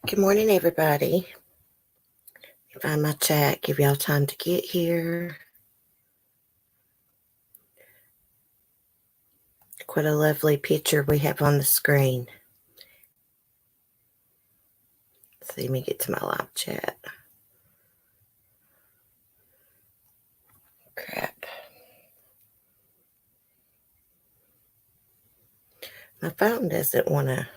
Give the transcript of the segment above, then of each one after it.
Good morning, everybody. Find my chat, give y'all time to get here. What a lovely picture we have on the screen. So let me get to my live chat. Crap. My phone doesn't want to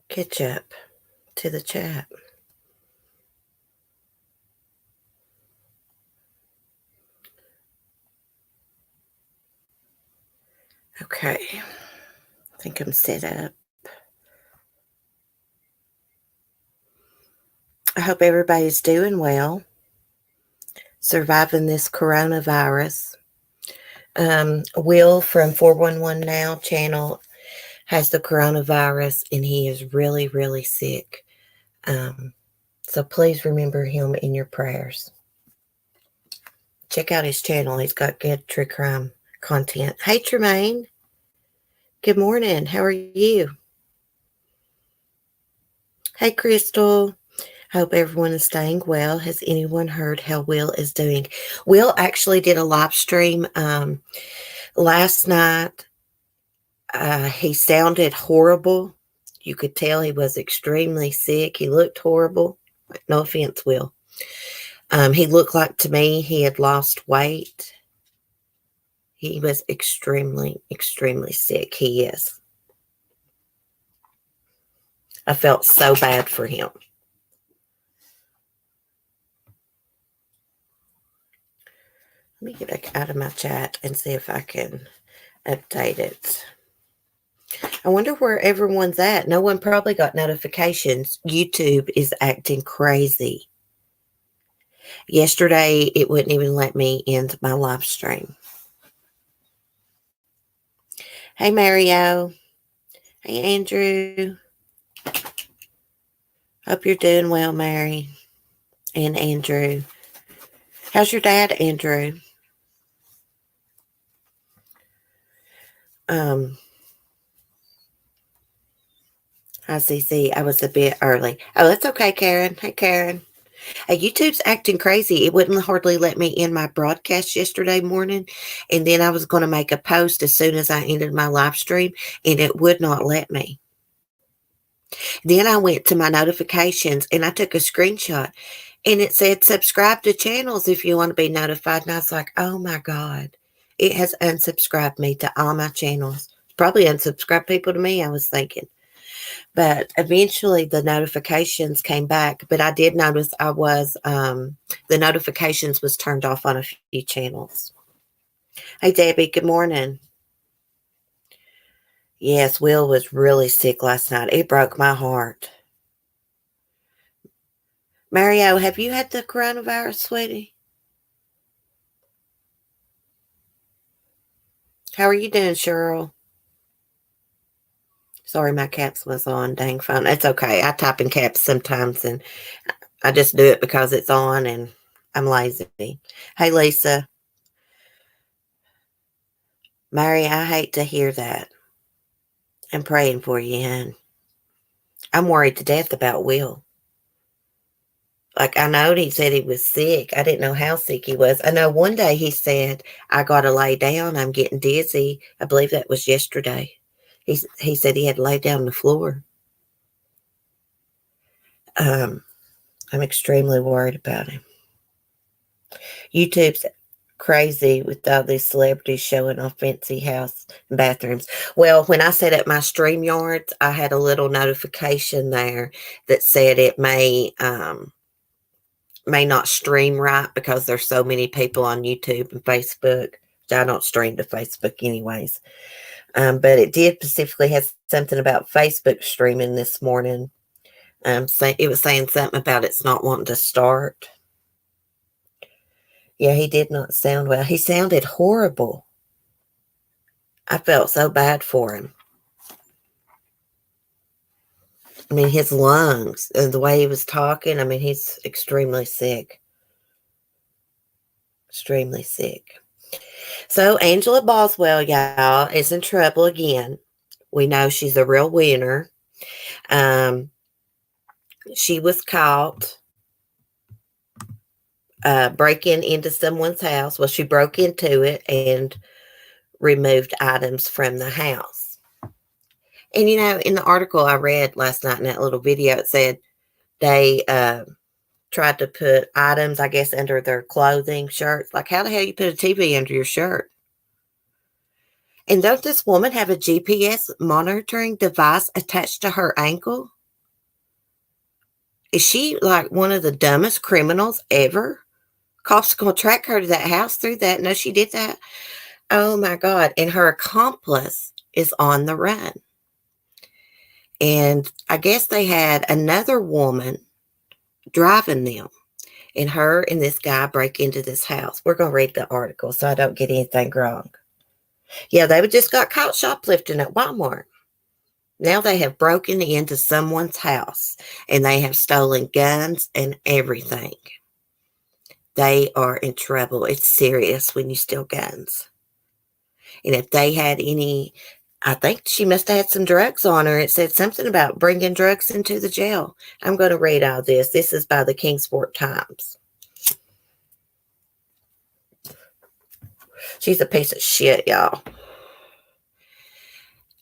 catch up to the chat. Okay. I think I'm set up. I hope everybody's doing well, surviving this coronavirus. Will from 411 Now channel has the coronavirus, and he is really, really sick. So please remember him in your prayers. Check out his channel. He's got good true crime content. Hey, Tremaine. Good morning. How are you? Hey, Crystal. Hope everyone is staying well. Has anyone heard how Will is doing? Will actually did a live stream last night. He sounded horrible. You could tell he was extremely sick. He looked horrible. No offense, Will. He looked like to me he had lost weight. He was extremely, extremely sick. He is. I felt so bad for him. Let me get back out of my chat and see if I can update it. I wonder where everyone's at. No one probably got notifications. YouTube is acting crazy. Yesterday, it wouldn't even let me end my live stream. Hey, Mario. Hey, Andrew. Hope you're doing well, Mary and Andrew. How's your dad, Andrew? Hi, CC. I was a bit early. Oh, that's okay, Karen. Hey, Karen. YouTube's acting crazy. It wouldn't hardly let me end my broadcast yesterday morning. And then I was going to make a post as soon as I ended my live stream, and it would not let me. Then I went to my notifications and I took a screenshot, and it said subscribe to channels if you want to be notified. And I was like, oh my God, it has unsubscribed me to all my channels. Probably unsubscribed people to me, I was thinking. But eventually the notifications came back. But I did notice the notifications was turned off on a few channels. Hey, Debbie, good morning. Yes, Will was really sick last night. It broke my heart. Mario, have you had the coronavirus, sweetie? How are you doing, Cheryl? Sorry, my caps was on. Dang phone. It's okay. I type in caps sometimes, and I just do it because it's on, and I'm lazy. Hey, Lisa. Mary, I hate to hear that. I'm praying for you, hon. I'm worried to death about Will. Like, I know he said he was sick. I didn't know how sick he was. I know one day he said, I got to lay down. I'm getting dizzy. I believe that was yesterday. He said he had to lay down on the floor. I'm extremely worried about him. YouTube's crazy with all these celebrities showing off fancy house and bathrooms. Well, when I set up my StreamYards, I had a little notification there that said it may not stream right because there's so many people on YouTube and Facebook. I don't stream to Facebook anyways. But it did specifically have something about Facebook streaming this morning. It was saying something about it's not wanting to start. Yeah, he did not sound well. He sounded horrible. I felt so bad for him. I mean, his lungs and the way he was talking, I mean, he's extremely sick. Extremely sick. So Angela Boswell, y'all, is in trouble again. We know she's a real winner. Um, she was caught breaking into someone's house. Well, she broke into it and removed items from the house. And, in the article I read last night in that little video, it said they tried to put items, I guess, under their clothing, shirts. Like, how the hell you put a TV under your shirt? And don't this woman have a GPS monitoring device attached to her ankle? Is she like one of the dumbest criminals ever? Cops gonna track her to that house through that. No, she did that. Oh my God. And her accomplice is on the run. And I guess they had another woman driving them. And her and this guy break into this house. We're going to read the article so I don't get anything wrong. Yeah, they just got caught shoplifting at Walmart. Now they have broken into someone's house and they have stolen guns and everything. They are in trouble. It's serious when you steal guns. And if they had any, I think she must have had some drugs on her. It said something about bringing drugs into the jail. I'm going to read all this. This is by the Kingsport Times. She's a piece of shit, y'all.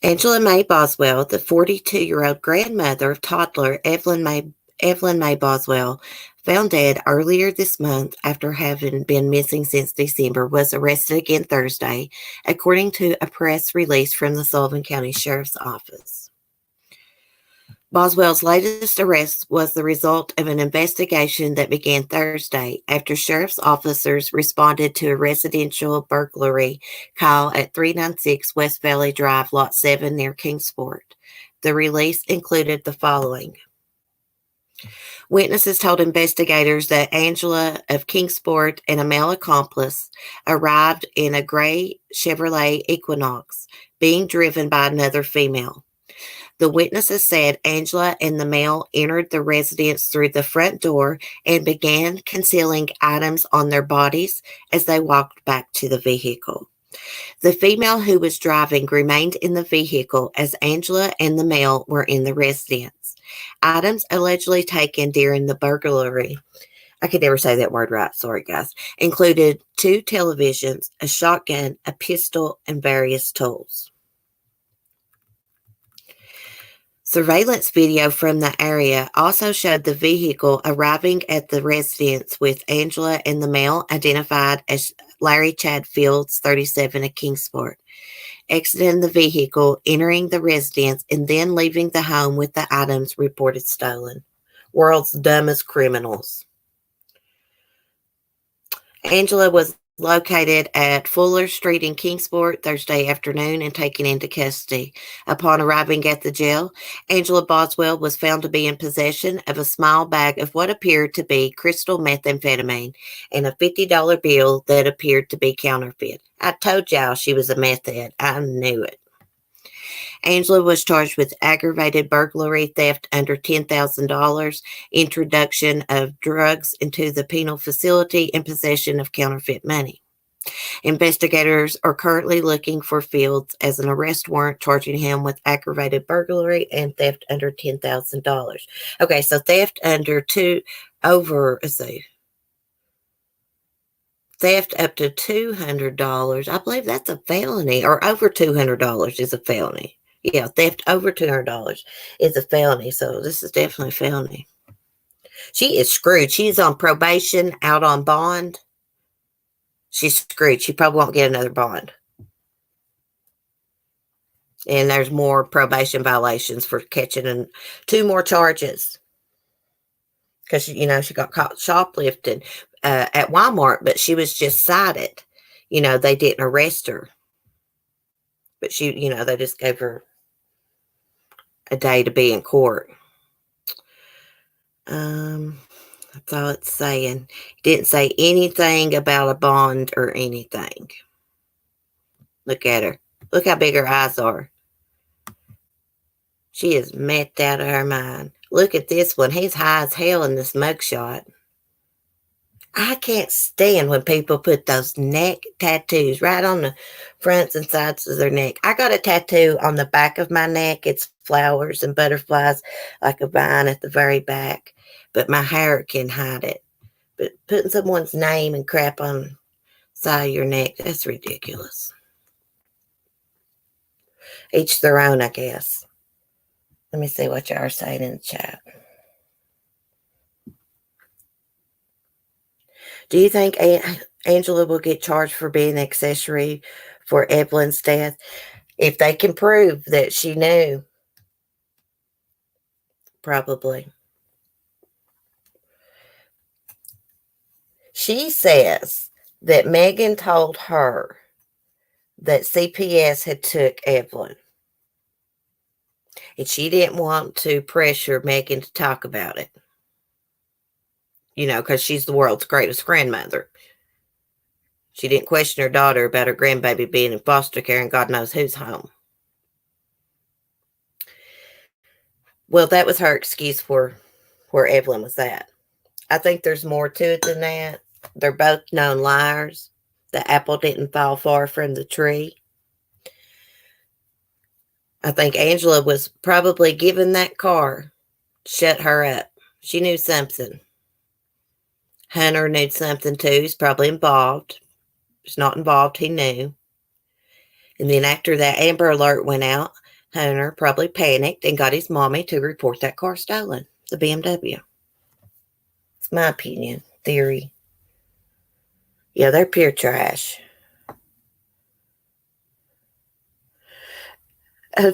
Angela Mae Boswell, the 42-year-old grandmother of toddler Evelyn Mae Boswell, found dead earlier this month after having been missing since December, was arrested again Thursday, according to a press release from the Sullivan County Sheriff's Office. Boswell's latest arrest was the result of an investigation that began Thursday after sheriff's officers responded to a residential burglary call at 396 West Valley Drive, Lot 7 near Kingsport. The release included the following. Witnesses told investigators that Angela of Kingsport and a male accomplice arrived in a gray Chevrolet Equinox, being driven by another female. The witnesses said Angela and the male entered the residence through the front door and began concealing items on their bodies as they walked back to the vehicle. The female who was driving remained in the vehicle as Angela and the male were in the residence. Items allegedly taken during the burglary, I could never say that word right, sorry guys, included 2 televisions, a shotgun, a pistol, and various tools. Surveillance video from the area also showed the vehicle arriving at the residence with Angela and the male identified as Larry Chad Fields, 37, of Kingsport, exiting the vehicle, entering the residence, and then leaving the home with the items reported stolen. World's dumbest criminals. Angela was located at Fuller Street in Kingsport Thursday afternoon and taken into custody. Upon arriving at the jail, Angela Boswell was found to be in possession of a small bag of what appeared to be crystal methamphetamine and a $50 bill that appeared to be counterfeit. I told y'all she was a meth head. I knew it. Angela was charged with aggravated burglary, theft under $10,000, introduction of drugs into the penal facility, and possession of counterfeit money. Investigators are currently looking for Fields as an arrest warrant, charging him with aggravated burglary and theft under $10,000. Okay, so theft theft up to $200. I believe that's a felony, or over $200 is a felony. Yeah, theft over $200 is a felony. So this is definitely a felony. She is screwed. She's on probation, out on bond. She's screwed. She probably won't get another bond. And there's more probation violations for catching 2 more charges. Because, she got caught shoplifting at Walmart, but she was just cited. They didn't arrest her. But they just gave her a day to be in court. That's all it's saying. It didn't say anything about a bond or anything. Look at her. Look how big her eyes are. She is methed out of her mind. Look at this one. He's high as hell in this mugshot. I can't stand when people put those neck tattoos right on the fronts and sides of their neck. I got a tattoo on the back of my neck. It's flowers and butterflies, like a vine at the very back, but my hair can hide it. But putting someone's name and crap on side of your neck, that's ridiculous. Each their own, I guess. Let me see what you are saying in the chat. Do you think Angela will get charged for being an accessory for Evelyn's death? If they can prove that she knew, probably. She says that Megan told her that CPS had took Evelyn. And she didn't want to pressure Megan to talk about it. Because she's the world's greatest grandmother. She didn't question her daughter about her grandbaby being in foster care and God knows whose home. Well, that was her excuse for where Evelyn was at. I think there's more to it than that. They're both known liars. The apple didn't fall far from the tree. I think Angela was probably given that car, shut her up. She knew something. Hunter knew something too. He's probably involved. He's not involved, he knew. And then after that Amber Alert went out, Hunter probably panicked and got his mommy to report that car stolen, the BMW. It's my opinion, theory. Yeah, they're pure trash.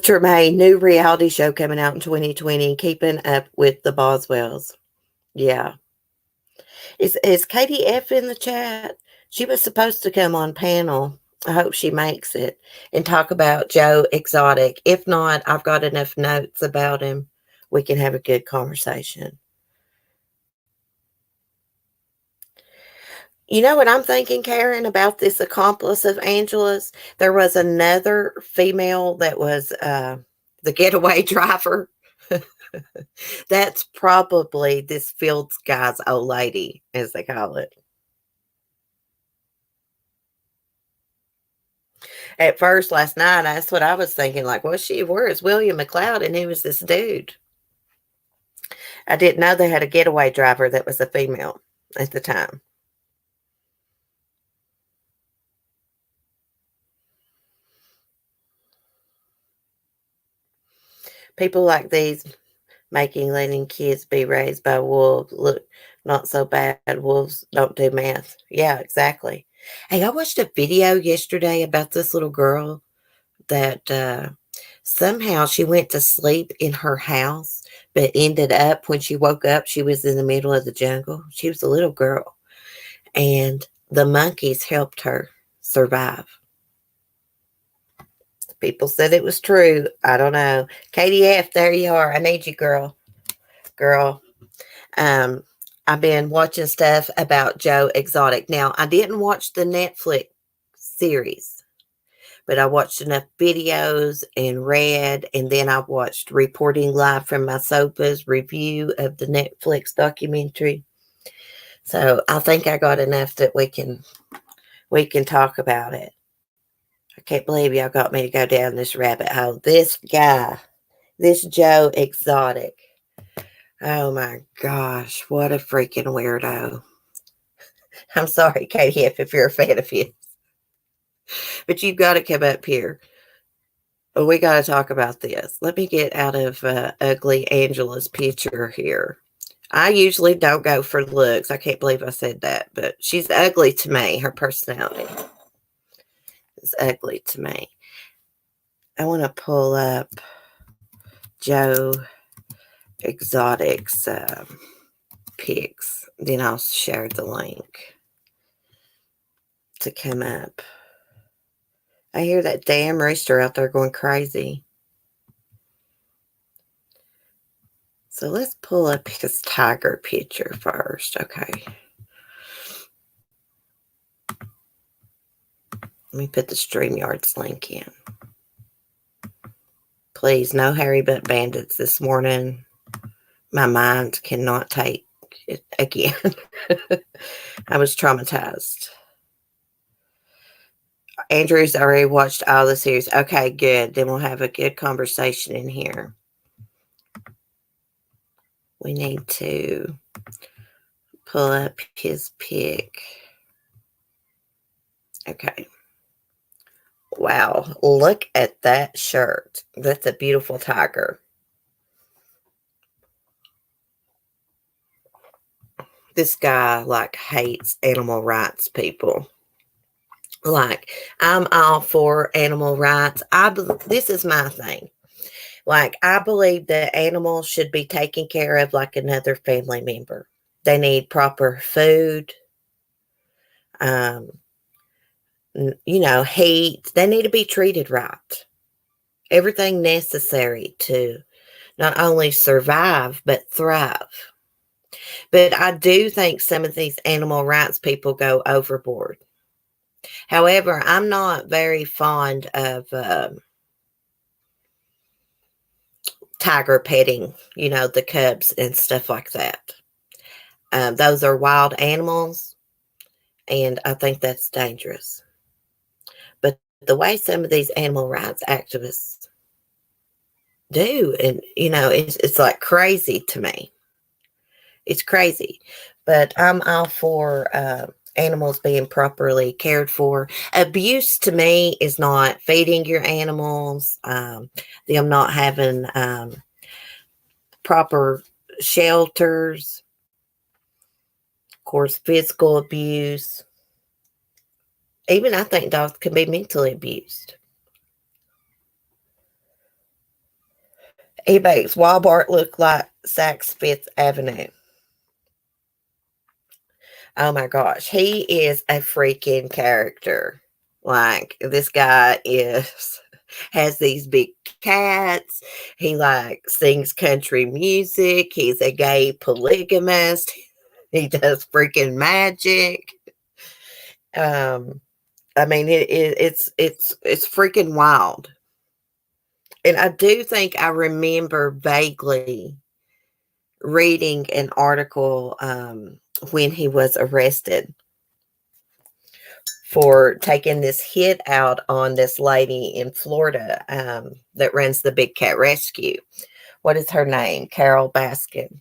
Tremaine, new reality show coming out in 2020, Keeping Up with the Boswells. Yeah. Is Katie F in the chat? She was supposed to come on panel. I hope she makes it and talk about Joe Exotic. If not, I've got enough notes about him. We can have a good conversation. You know what I'm thinking, Karen, about this accomplice of Angela's? There was another female that was the getaway driver. That's probably this Fields guy's old lady, as they call it. At first, last night, that's what I was thinking. Like, where is William McLeod? And who was this dude? I didn't know they had a getaway driver that was a female at the time. People like these letting kids be raised by wolves look not so bad. Wolves don't do math. Yeah, exactly. Hey, I watched a video yesterday about this little girl that somehow she went to sleep in her house, but ended up when she woke up, she was in the middle of the jungle. She was a little girl, and the monkeys helped her survive. People said it was true. I don't know. Katie F., there you are. I need you, girl. I've been watching stuff about Joe Exotic. Now, I didn't watch the Netflix series, but I watched enough videos and read, and then I watched Reporting Live from My Sofa's review of the Netflix documentary. So I think I got enough that we can talk about it. I can't believe y'all got me to go down this rabbit hole. This guy, this Joe Exotic. Oh my gosh, what a freaking weirdo. I'm sorry, Katie, if you're a fan of his. But you've got to come up here. We got to talk about this. Let me get out of ugly Angela's picture here. I usually don't go for looks. I can't believe I said that, but she's ugly to me. Her personality is ugly to me. I want to pull up Joe Exotic's pics. Then I'll share the link to come up. I hear that damn rooster out there going crazy. So let's pull up his tiger picture first. Okay. Let me put the StreamYards link in. Please, no Harry Butt Bandits this morning. My mind cannot take again. I was traumatized. Andrew's already watched all the series. Okay, good. Then we'll have a good conversation in here. We need to pull up his pic. Okay. Wow. Look at that shirt. That's a beautiful tiger. This guy like hates animal rights people. Like, I'm all for animal rights. This is my thing. Like, I believe that animals should be taken care of like another family member. They need proper food, um, heat. They need to be treated right. Everything necessary to not only survive, but thrive. But I do think some of these animal rights people go overboard. However, I'm not very fond of tiger petting, the cubs and stuff like that. Those are wild animals, and I think that's dangerous. But the way some of these animal rights activists do, and it's like crazy to me. It's crazy, but I'm all for animals being properly cared for. Abuse to me is not feeding your animals, them not having proper shelters, of course, physical abuse. Even I think dogs can be mentally abused. He makes Walmart look like Saks Fifth Avenue. Oh my gosh, he is a freaking character. Like, this guy has these big cats. He like sings country music. He's a gay polygamist. He does freaking magic. I mean, it's freaking wild. And I do think I remember vaguely reading an article when he was arrested for taking this hit out on this lady in Florida that runs the Big Cat Rescue. What is her name? Carol Baskin.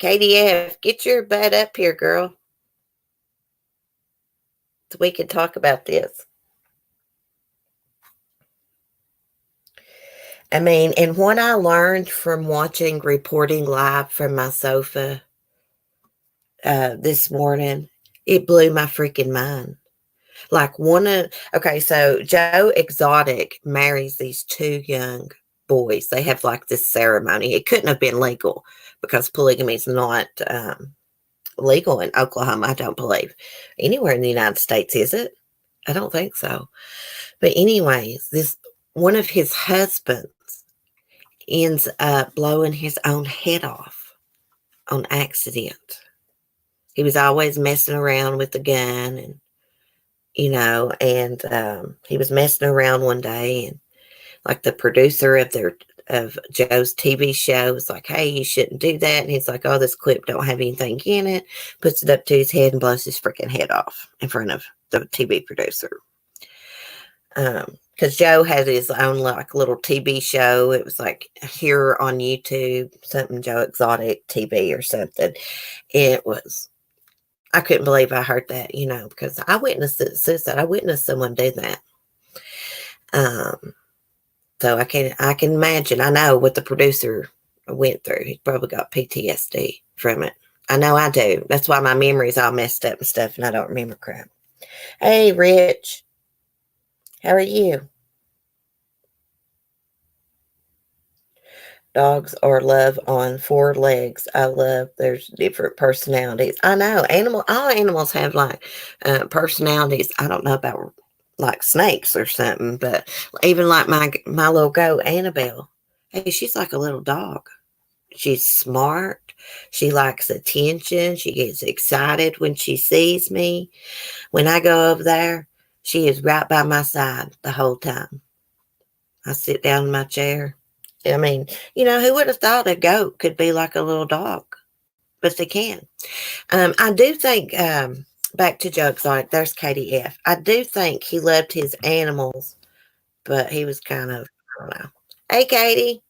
KDF, get your butt up here, girl, so we can talk about this. I mean, and what I learned from watching Reporting Live from my sofa this morning, it blew my freaking mind. Like okay, so Joe Exotic marries these two young boys. They have like this ceremony. It couldn't have been legal because polygamy is not legal in Oklahoma, I don't believe. Anywhere in the United States, is it? I don't think so. But anyways, this one of his husbands ends up blowing his own head off on accident. He was always messing around with the gun, and he was messing around one day, and like the producer of Joe's TV show was like, "Hey, you shouldn't do that." And he's like, "Oh, this clip don't have anything in it." Puts it up to his head and blows his freaking head off in front of the TV producer. Because Joe had his own like little TV show. It was like here on YouTube, something Joe Exotic TV or something. I couldn't believe I heard that, because I witnessed suicide. I witnessed someone do that. So I can imagine. I know what the producer went through. He probably got PTSD from it. I know I do. That's why my memory's all messed up and stuff, and I don't remember crap. Hey, Rich. How are you? Dogs are love on four legs. I love there's different personalities. I know all animals have like personalities. I don't know about like snakes or something, but even like my little goat Annabelle. Hey, she's like a little dog. She's smart. She likes attention. She gets excited when she sees me. When I go over there, she is right by my side the whole time. I sit down in my chair. I mean, who would have thought a goat could be like a little dog? but they can. I do think, back to jokes on it, there's Katie F. I do think he loved his animals, but he was kind of, I don't know. Hey, Katie.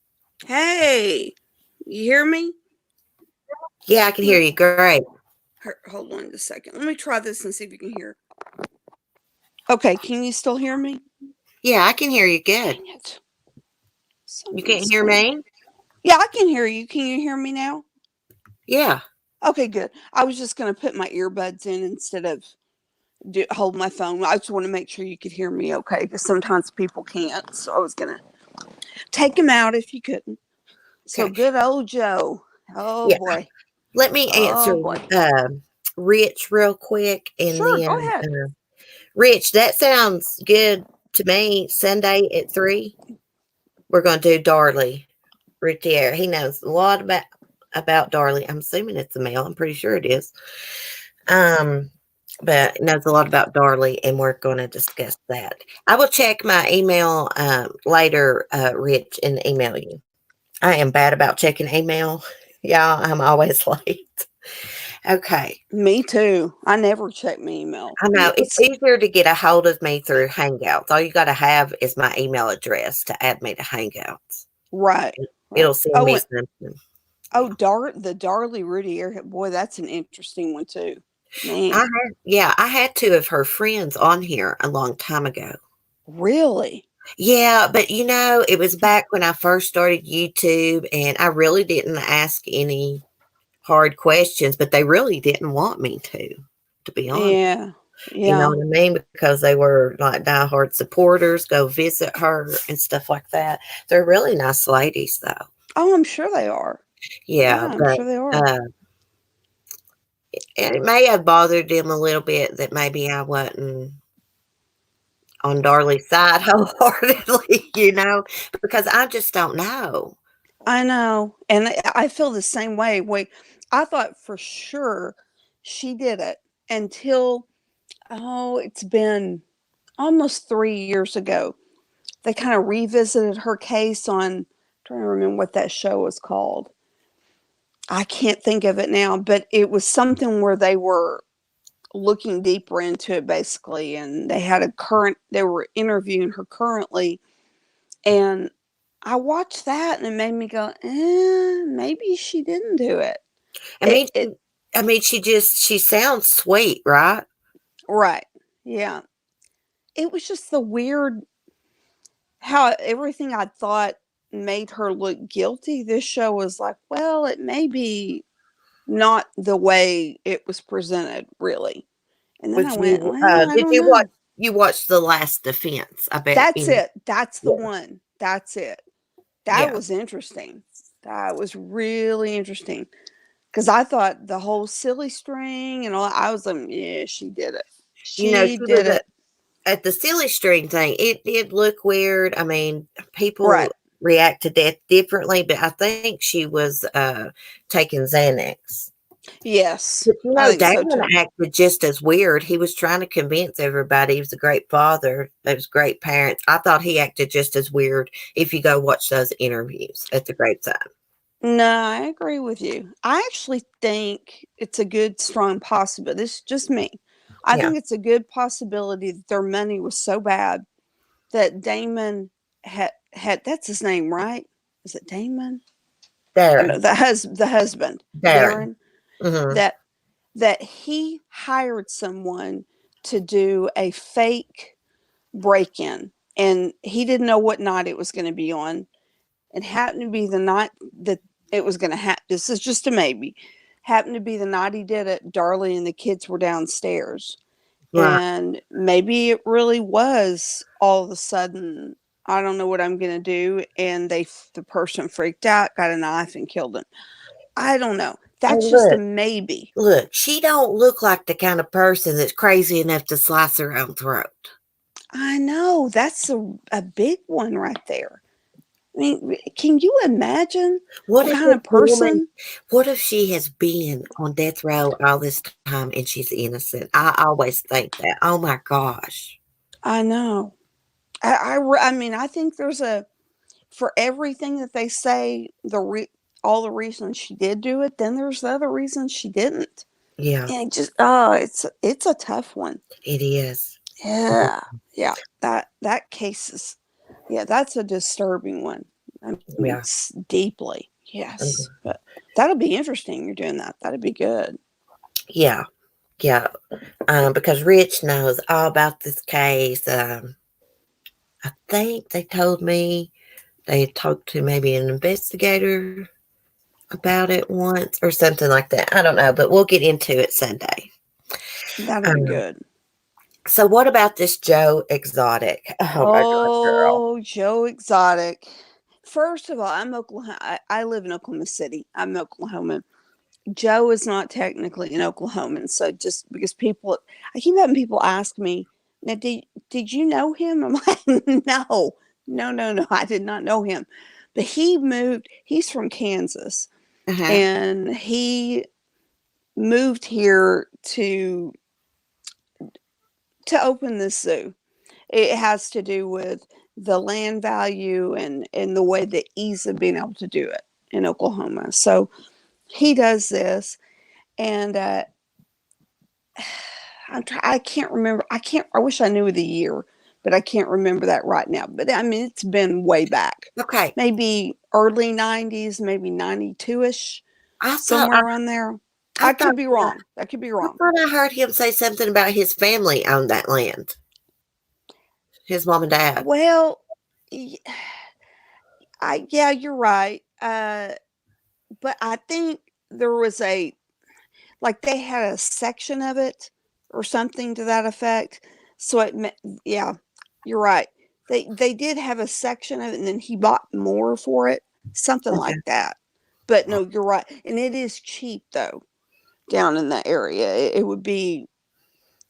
Hey, you hear me? Yeah, I can hear Let, you. Great. hold on just a second. Let me try this and see if you can hear. Okay, can you still hear me? Yeah, I can hear you good. Dang it. You can't Something's hear going. me? Yeah, I can hear you. Can you hear me now? Yeah. Okay, good. I was just going to put my earbuds in instead of hold my phone. I just want to make sure you could hear me okay because sometimes people can't. So I was going to take them out if you couldn't. So Okay. good old Joe. Oh Yeah. boy. Let me answer Oh boy. Rich real quick, and Sure, go then ahead. Rich, that sounds good to me. Sunday at 3, we're going to do Darley Routier. He knows a lot about Darley. I'm assuming it's a male. I'm pretty sure it is. Um, but knows a lot about Darley, and we're going to discuss that. I will check my email later, Rich, and email you. I am bad about checking email. Y'all, I'm always late. Okay. Me too. I never check my email. I know it's easier to get a hold of me through Hangouts. All you got to have is my email address to add me to Hangouts. Right, It'll right. send Oh, me and something. oh, Yeah. The Darley Rudy Airhead. Boy, that's an interesting one too. I Man, had, yeah, I had two of her friends on here a long time ago. really? Yeah, but it was back when I first started YouTube, and I really didn't ask any hard questions, but they really didn't want me to be honest. Yeah, You know yeah. what I mean? Because they were like diehard supporters, go visit her and stuff like that. They're really nice ladies, though. Oh, I'm sure they are. Yeah, Yeah, I'm but sure they are. uh, it may have bothered them a little bit that maybe I wasn't on Darley's side wholeheartedly, because I just don't know. I know, and I feel the same way. Wait, I thought for sure she did it until it's been almost 3 years ago. They kind of revisited her case on. I'm trying to remember what that show was called. I can't think of it now, but it was something where they were looking deeper into it basically, and they were interviewing her currently, and I watched that and it made me go, maybe she didn't do it. I It mean, it she sounds sweet, right? Right. Yeah. It was just the weird how everything I thought made her look guilty. This show was like, well, it may be not the way it was presented, really. And then I With went, you, well, I did don't you watch? know. You watched The Last Defense? I bet. That's it. That's the Yeah, one. That's it. That yeah. was interesting. That was really interesting because I thought the whole silly string and all. I was like, yeah, she did it. She She was did it. at the silly string thing. It did look weird. I mean, Right. people react to death differently, but I think she was taking Xanax. Yes, But I think so Damon too. acted just as weird. He was trying to convince everybody he was a great father. They was great parents. I thought he acted just as weird if you go watch those interviews at the Graveside. No, I agree with you. I actually think it's a good, strong possibility. This is just me. I Yeah, think it's a good possibility that their money was so bad that Damon had that's his name, right? Is it Damon? I know Darren. the husband, Darren. Darren, Hmm. that he hired someone to do a fake break-in, and he didn't know what night it was going to be on. It happened to be the night that it was going to happen. This is just a maybe. Happened to be the night he did it. Darley and the kids were downstairs, Right. and maybe it really was all of a sudden. I don't know what I'm going to do, and the person freaked out, got a knife, and killed him. I don't know. That's And just a look, maybe. she don't look like the kind of person that's crazy enough to slice her own throat. I know that's a big one right there. I mean, can you imagine What what if kind this of woman? person? What if she has been on death row all this time and she's innocent? I always think that. Oh my gosh. I know. I mean, I think there's a for everything that they say. all the reasons she did do it. Then there's the other reasons she didn't. Yeah, And it just, oh, it's a tough one. it is. Yeah, yeah. That case is, yeah, that's a disturbing one. I mean, Yeah. it's deeply, yes. Mhm. But that'll be interesting. You're doing that. That'd be good. Yeah. Yeah. Because Rich knows all about this case. I think they told me they had talked to maybe an investigator about it once or something like that. I don't know, but we'll get into it Sunday. That'll be Um, good. so what about this Joe Exotic? Oh my God, girl. Oh, Joe Exotic. First of all, I'm Oklahoma. I live in Oklahoma City. I'm Oklahoman. Joe is not technically an Oklahoman. So just because people, I keep having people ask me, now, did you know him? I'm like, no, no, no, no. I did not know him. But he moved, he's from Kansas Uh-huh. and he moved here to open this zoo. It has to do with the land value and the way the ease of being able to do it in Oklahoma. So he does this, and I can't remember. I can't. I wish I knew the year, but I can't remember that right now. But I mean, it's been way back, Okay. maybe early '90s, maybe '92 ish, I thought somewhere around there. I I thought could be wrong. That could be I wrong. thought I heard him say something about his family owned that land. His mom and dad. Well, yeah, you're right. But I think there was a like they had a section of it or something to that effect. So yeah, you're right. They did have a section of it, and then he bought more for it, something Okay. like that. But no, you're right, and it is cheap though down in that area. It would be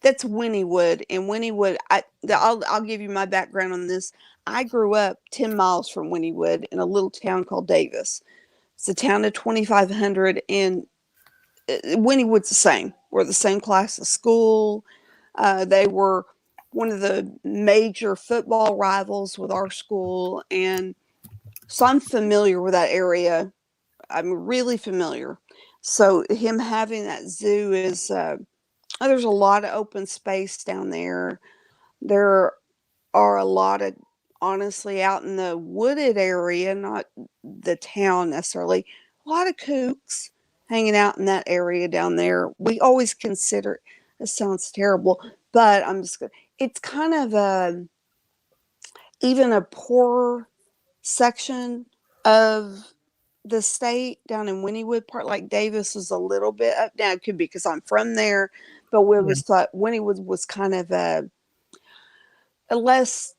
that's Wynnewood, and Wynnewood. I'll give you my background on this. I grew up 10 miles from Wynnewood in a little town called Davis. It's a town of 2,500, and Wynnewood's the same. We're the same class of school. They were one of the major football rivals with our school, and so I'm familiar with that area. I'm really familiar. So him having that zoo is there's a lot of open space down there. There are a lot of honestly out in the wooded area, not the town necessarily. A lot of kooks hanging out in that area down there. We always consider it sounds terrible, but I'm just it's kind of a even a poorer section of the state down in Wynnewood part, like Davis was a little bit up. Now it could be because I'm from there, but we Yeah. was thought Wynnewood was kind of a less.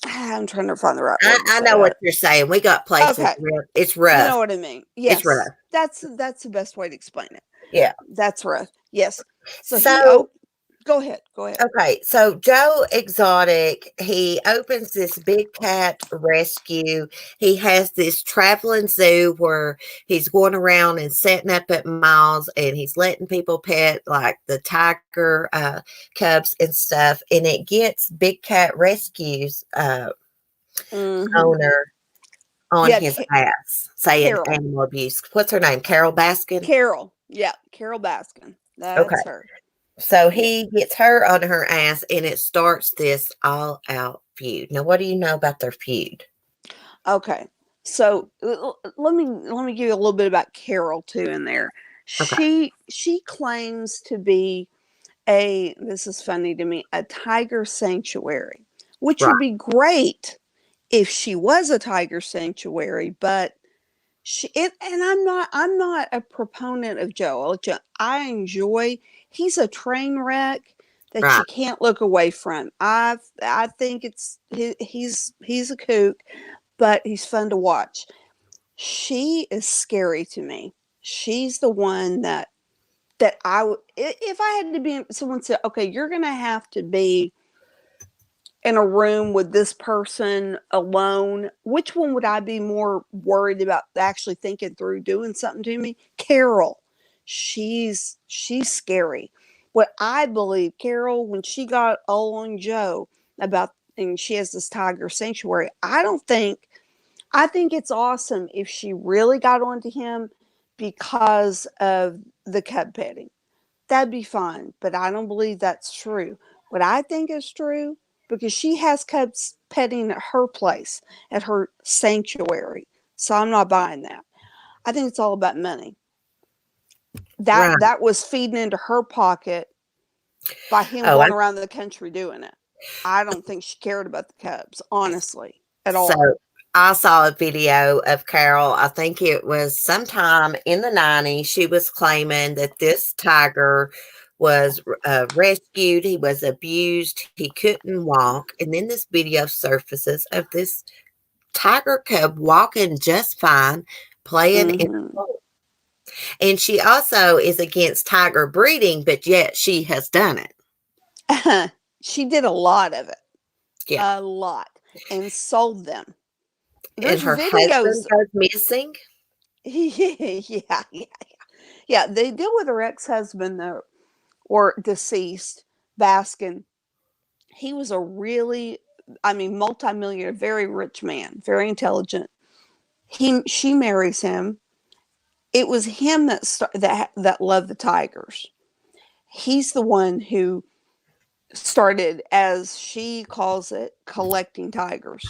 I'm trying to find the right word to I say know what it. you're saying. We got places Okay, where it's you rough. know what I mean. It's Yes, rough. that's the best way to explain it. Yeah. That's rough. Yes. So he So go ahead. Go ahead. okay, so Joe Exotic, he opens this big cat rescue. He has this traveling zoo where he's going around and setting up at malls and he's letting people pet like the tiger cubs and stuff. And it gets Big Cat Rescues Mm-hmm. owner on Yeah, his ass saying Carol. animal abuse. What's her name? Carol Baskin? Carol. Yeah, Carol Baskin. Okay. That's her. So Yeah. he gets her on her ass and it starts this all out feud. Now, what do you know about their feud? Okay. So let me give you a little bit about Carol too in there. Okay. She claims to be a this is funny to me, a tiger sanctuary, which Right. would be great if she was a tiger sanctuary, but and I'm not a proponent of Joe. I enjoy he's a train wreck that Right. you can't look away from. I think he's a kook, but he's fun to watch. She is scary to me. She's the one that I would if I had to be someone said, okay, you're gonna have to be in a room with this person alone, which one would I be more worried about actually thinking through doing something to me? Carol. She's scary. What I believe, Carol, when she got all on Joe about and she has this tiger sanctuary, I don't think I think it's awesome if she really got onto him because of the cub petting. That'd be fine, but I don't believe that's true. What I think is true, because she has cubs petting at her place, at her sanctuary. So I'm not buying that. I think it's all about money. Right. That was feeding into her pocket by him Oh, going around the country doing it. I don't think she cared about the cubs, honestly, at so all. I saw a video of Carol. I think it was sometime in the 90s. She was claiming that this tiger was rescued. He was abused. He couldn't walk. And then this video surfaces of this tiger cub walking just fine, playing in Hmm. a pool. And she also is against tiger breeding, but yet she has done it. She did a lot of it, Yeah. a lot, and sold them. And There's her husband videos. goes missing. Yeah, yeah, yeah. They deal with her ex-husband though, or deceased, Baskin. He was a really, I mean, multimillionaire, very rich man, very intelligent. She marries him. It was him that loved the tigers. He's the one who started, as she calls it, collecting tigers.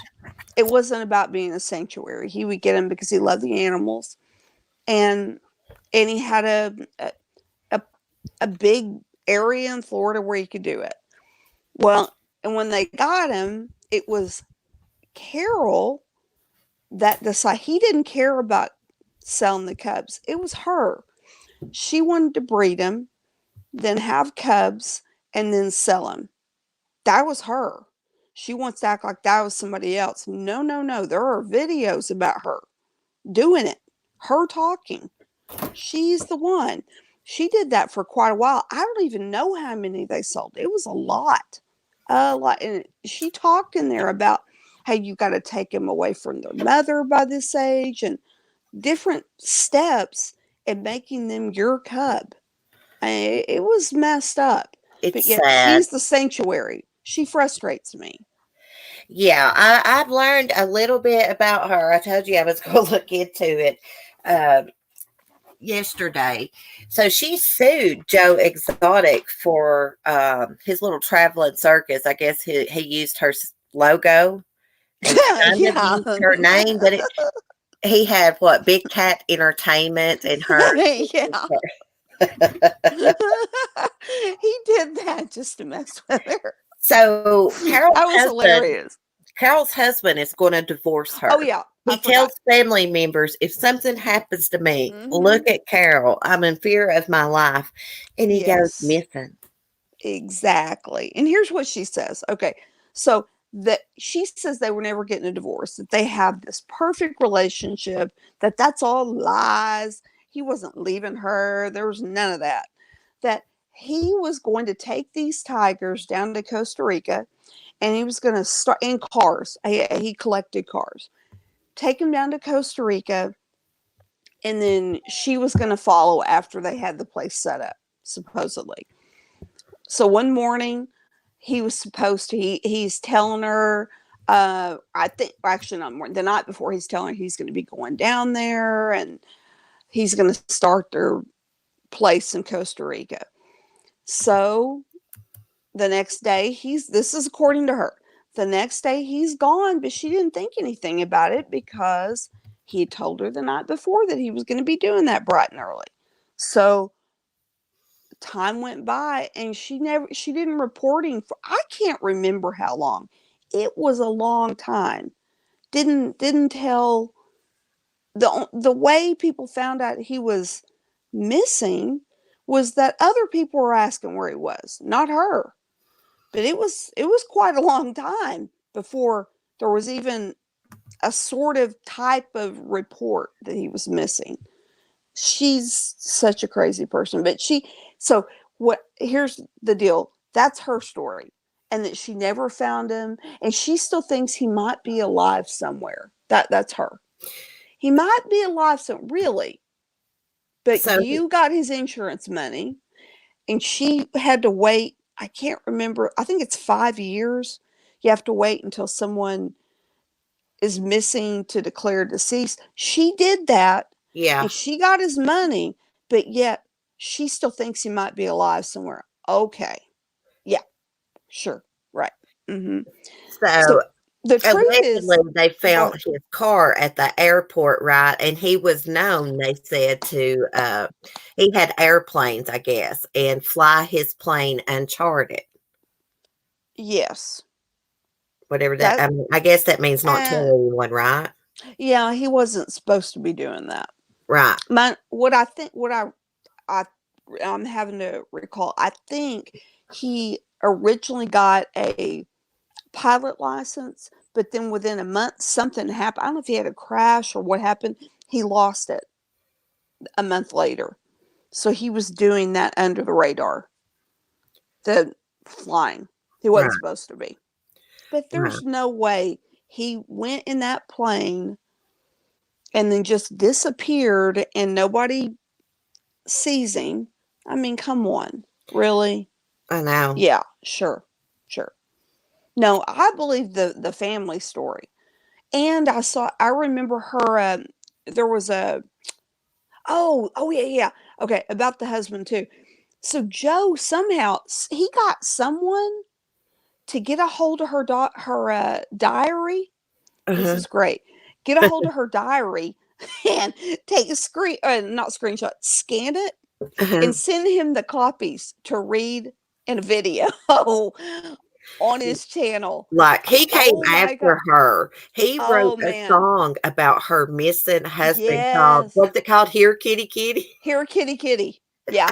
It wasn't about being a sanctuary. He would get them because he loved the animals, and he had a a big area in Florida where he could do it. Well, and when they got him, it was Carol that decided he didn't care about selling the cubs. It was her. She wanted to breed them, then have cubs, and then sell them. That was her. She wants to act like that was somebody else. No, no, no. There are videos about her doing it, her talking. She's the one. She did that for quite a while. I don't even know how many they sold. It was a lot. A lot. And she talked in there about how you got to take them away from their mother by this age and different steps in making them your cub. It was messed up. But It's yet sad. she's the sanctuary. She frustrates me. Yeah, I've learned a little bit about her. I told you I was going to look into it uh, yesterday. So she sued Joe Exotic for his little traveling circus. I guess he used her logo and kind of Yeah. used her name, but he had what, Big Cat Entertainment and her. Yeah. He did that just to mess with her. So That was hilarious. Carol's husband is going to divorce Oh her. yeah, I He forgot. tells family members, if something happens to me, Hmm. look at Carol. I'm in fear of my life. And he goes Yes, missing. exactly. And here's what she says. Okay, so that she says they were never getting a divorce. That they have this perfect relationship. That's all lies. He wasn't leaving her. There was none of that. That he was going to take these tigers down to Costa Rica, and he was going to start in cars. He collected cars. Take them down to Costa Rica, and then she was going to follow after they had the place set up, supposedly. So one morning, he was supposed to. He's telling her. I think actually not more. The night before, he's telling her he's going to be going down there and he's going to start their place in Costa Rica. So the next day, he's. This is according to her. The next day, he's gone, but she didn't think anything about it because he had told her the night before that he was going to be doing that bright and early. So time went by and she didn't reporting for I can't remember how long. It was a long time. Didn't tell the way people found out he was missing was that other people were asking where he was, not her. But it was quite a long time before there was even a sort of type of report that he was missing. She's such a crazy person. But so what, here's the deal. That's her story. And that she never found him. And she still thinks he might be alive somewhere. That's her. He might be alive really. But So you got his insurance money and she had to wait. I can't remember. I think it's 5 years. You have to wait until someone is missing to declare deceased. She did that Yeah. and she got his money, but yet she still thinks he might be alive somewhere. Okay. Yeah, sure. Right. hmm So So the truth allegedly, is, they go found ahead. his car at the airport, right? And he was known, they said, to he had airplanes, I guess, and fly his plane uncharted. Yes. Whatever that, That, I mean, I guess that means not tell uh, anyone, right? yeah, he wasn't supposed to be doing that. Right. What I think, I, I'm having to recall, I think he originally got a pilot license, but then within a month, something happened. I don't know if he had a crash or what happened. He lost it a month later. So he was doing that under the radar, the flying. He wasn't Right. supposed to be. But Right. there's no way he went in that plane and then just disappeared and nobody sees him. I mean, come on. Really? I know. Yeah, sure. Sure. No, I believe the family story. And I remember her, there was a, yeah, yeah. Okay, about the husband too. So Joe somehow, he got someone to get a hold of her diary. This Uh-huh. is great. Get a hold of her diary and take a not screenshot, scan it Uh-huh. and send him the copies to read in a video on his channel. Like, he came Oh my god. after her. He wrote Oh a man. song about her missing husband called, Yes. what's it called? Here, Kitty Kitty? Here, kitty, kitty. Yeah.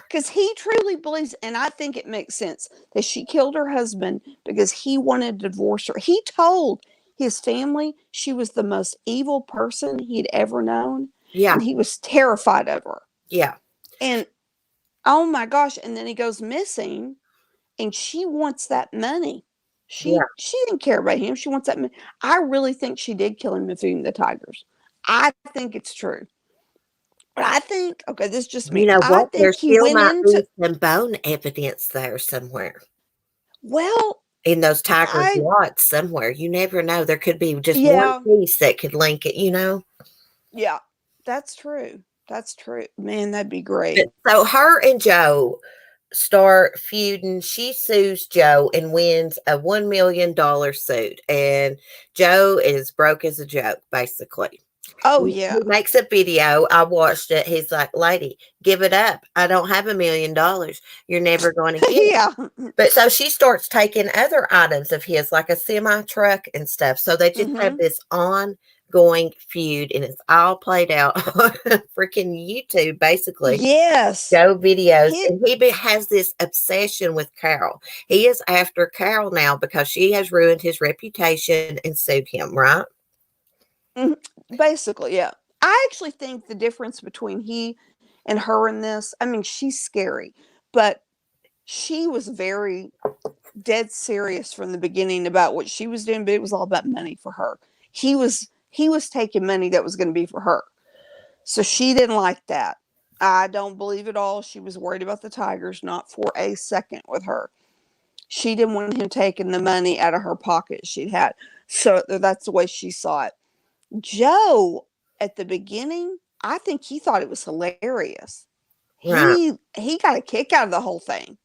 Because he truly believes, and I think it makes sense, that she killed her husband because he wanted to divorce her. He told his family she was the most evil person he'd ever known, Yeah. and he was terrified of her. Yeah. And oh my gosh, and then he goes missing, and she wants that money. Yeah. She didn't care about him. She wants that money. I really think she did kill him and feed him the tigers. I think it's true. But I think, okay, this is just You me. know I what? There think he still went might into, be some bone evidence there somewhere well, in those Tigers I, lots somewhere. You never know. There could be just one yeah, piece that could link it. yeah, that's true. That's true. Man, that'd be great. But so her and Joe start feuding. She sues Joe and wins a $1 million suit. And Joe is broke as a joke, basically. Oh, He yeah. makes a video. I watched it. He's like, lady, give it up. I don't have $1 million. You're never going to get it. Yeah. But so she starts taking other items of his, like a semi truck and stuff. So they just have hmm this ongoing feud, and it's all played out on freaking YouTube, basically. Yes. Joe videos, He, and he has this obsession with Carol. He is after Carol now because she has ruined his reputation and sued him, right? mhm, basically, yeah. I actually think the difference between he and her in this, I mean, she's scary, but she was very dead serious from the beginning about what she was doing, but it was all about money for her. He was taking money that was going to be for her. So she didn't like that. I don't believe at all she was worried about the Tigers, not for a second with her. She didn't want him taking the money out of her pocket she'd had. So that's the way she saw it. Joe, at the beginning, I think he thought it was hilarious. Right, He got a kick out of the whole thing.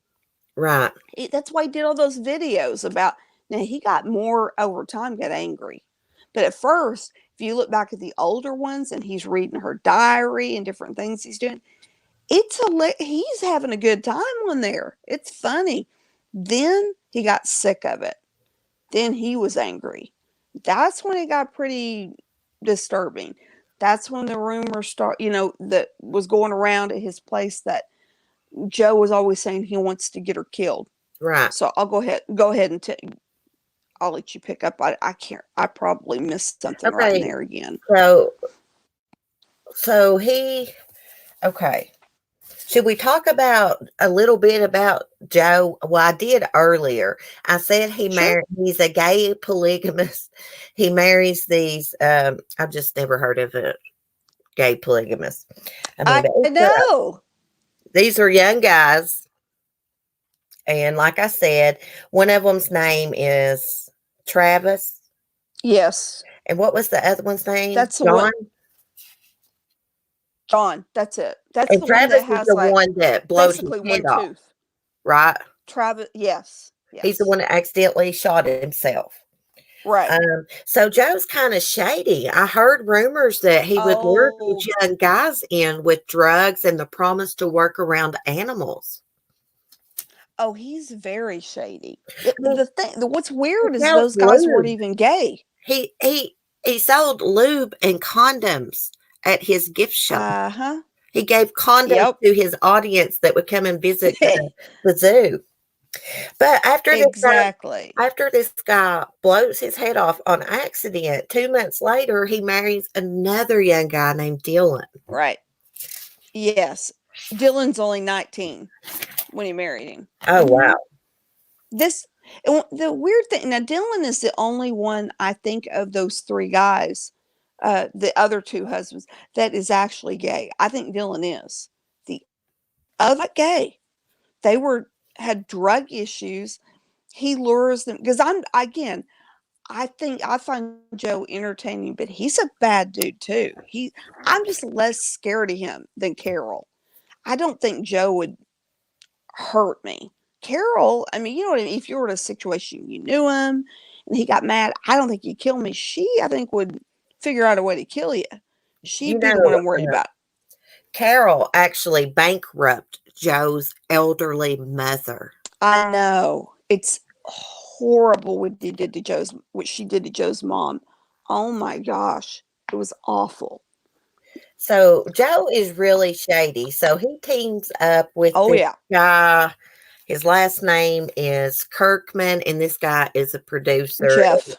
right, That's why he did all those videos about. Now he got more over time, got angry, but at first, if you look back at the older ones, and he's reading her diary and different things he's doing, he's having a good time on there. It's funny. Then he got sick of it. Then he was angry. That's when it got pretty disturbing. That's when the rumors that was going around at his place that Joe was always saying he wants to get her killed. right. So I'll go ahead and I'll let you pick up. I can't. I probably missed something right in Okay, there again. so so he okay. Should we talk about a little bit about Joe? Well, I did earlier. I said Sure. he's a gay polygamist. He marries these I've just never heard of a gay polygamist. I mean, I but know. these are young guys, and like I said, one of them's name is Travis, Yes. And what was the other one's name? That's the one. John? John, that's it. That's And the one Travis that is has the like one that blowed his basically head one off, tooth. right? Travis, yes, He's the yes, one that accidentally shot himself. right. So Joe's kind of shady. I heard rumors that he would lure these Oh, young guys in with drugs and the promise to work around animals. oh, he's very shady. I mean, What's he weird is sells those guys weren't lube. even gay. He sold lube and condoms at his gift shop. Uh huh. He gave condoms Yep. to his audience that would come and visit the zoo. But Exactly. after this guy blows his head off on accident, 2 months later he marries another young guy named Dylan. Right. Yes. Dylan's only 19 when he married him. Oh wow. This the weird thing now. Dylan is the only one I think of those three guys, the other two husbands, that is actually gay. I think Dylan is. The other not gay. They were had drug issues. He lures them because I'm again. I think I find Joe entertaining, but he's a bad dude too. I'm just less scared of him than Carol. I don't think Joe would hurt me. Carol, I mean, you know what I mean? If you were in a situation you knew him and he got mad, I don't think he'd kill me. She, I think, would figure out a way to kill you. You She'd be the one know, I'm worried about. Carol actually bankrupted Joe's elderly mother. I know. It's horrible what she did to Joe's mom. Oh my gosh. It was awful. So Joe is really shady. So he teams up with Oh this yeah. guy. His last name is Kirkman, and this guy is a producer. Jeff.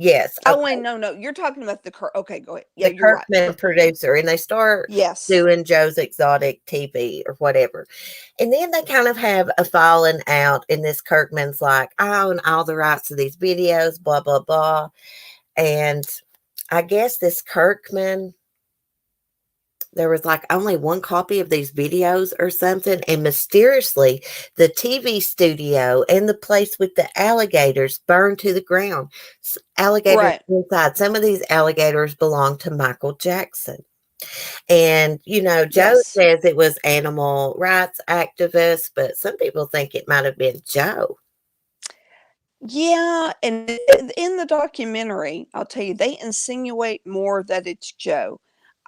Yes, Oh wait, okay. no. You're talking about okay, go ahead. Yeah, The you're right. Kirkman Kirkman. producer, and they start Yes. doing Joe's Exotic TV or whatever. And then they kind of have a falling out, and this Kirkman's like, I own all the rights to these videos, blah, blah, blah. And I guess this Kirkman, there was like only one copy of these videos or something. And mysteriously, the TV studio and the place with the alligators burned to the ground. Alligators Right. inside. Some of these alligators belong to Michael Jackson. And, Joe Yes. says it was animal rights activists, but some people think it might have been Joe. Yeah, and in the documentary, I'll tell you, they insinuate more that it's Joe.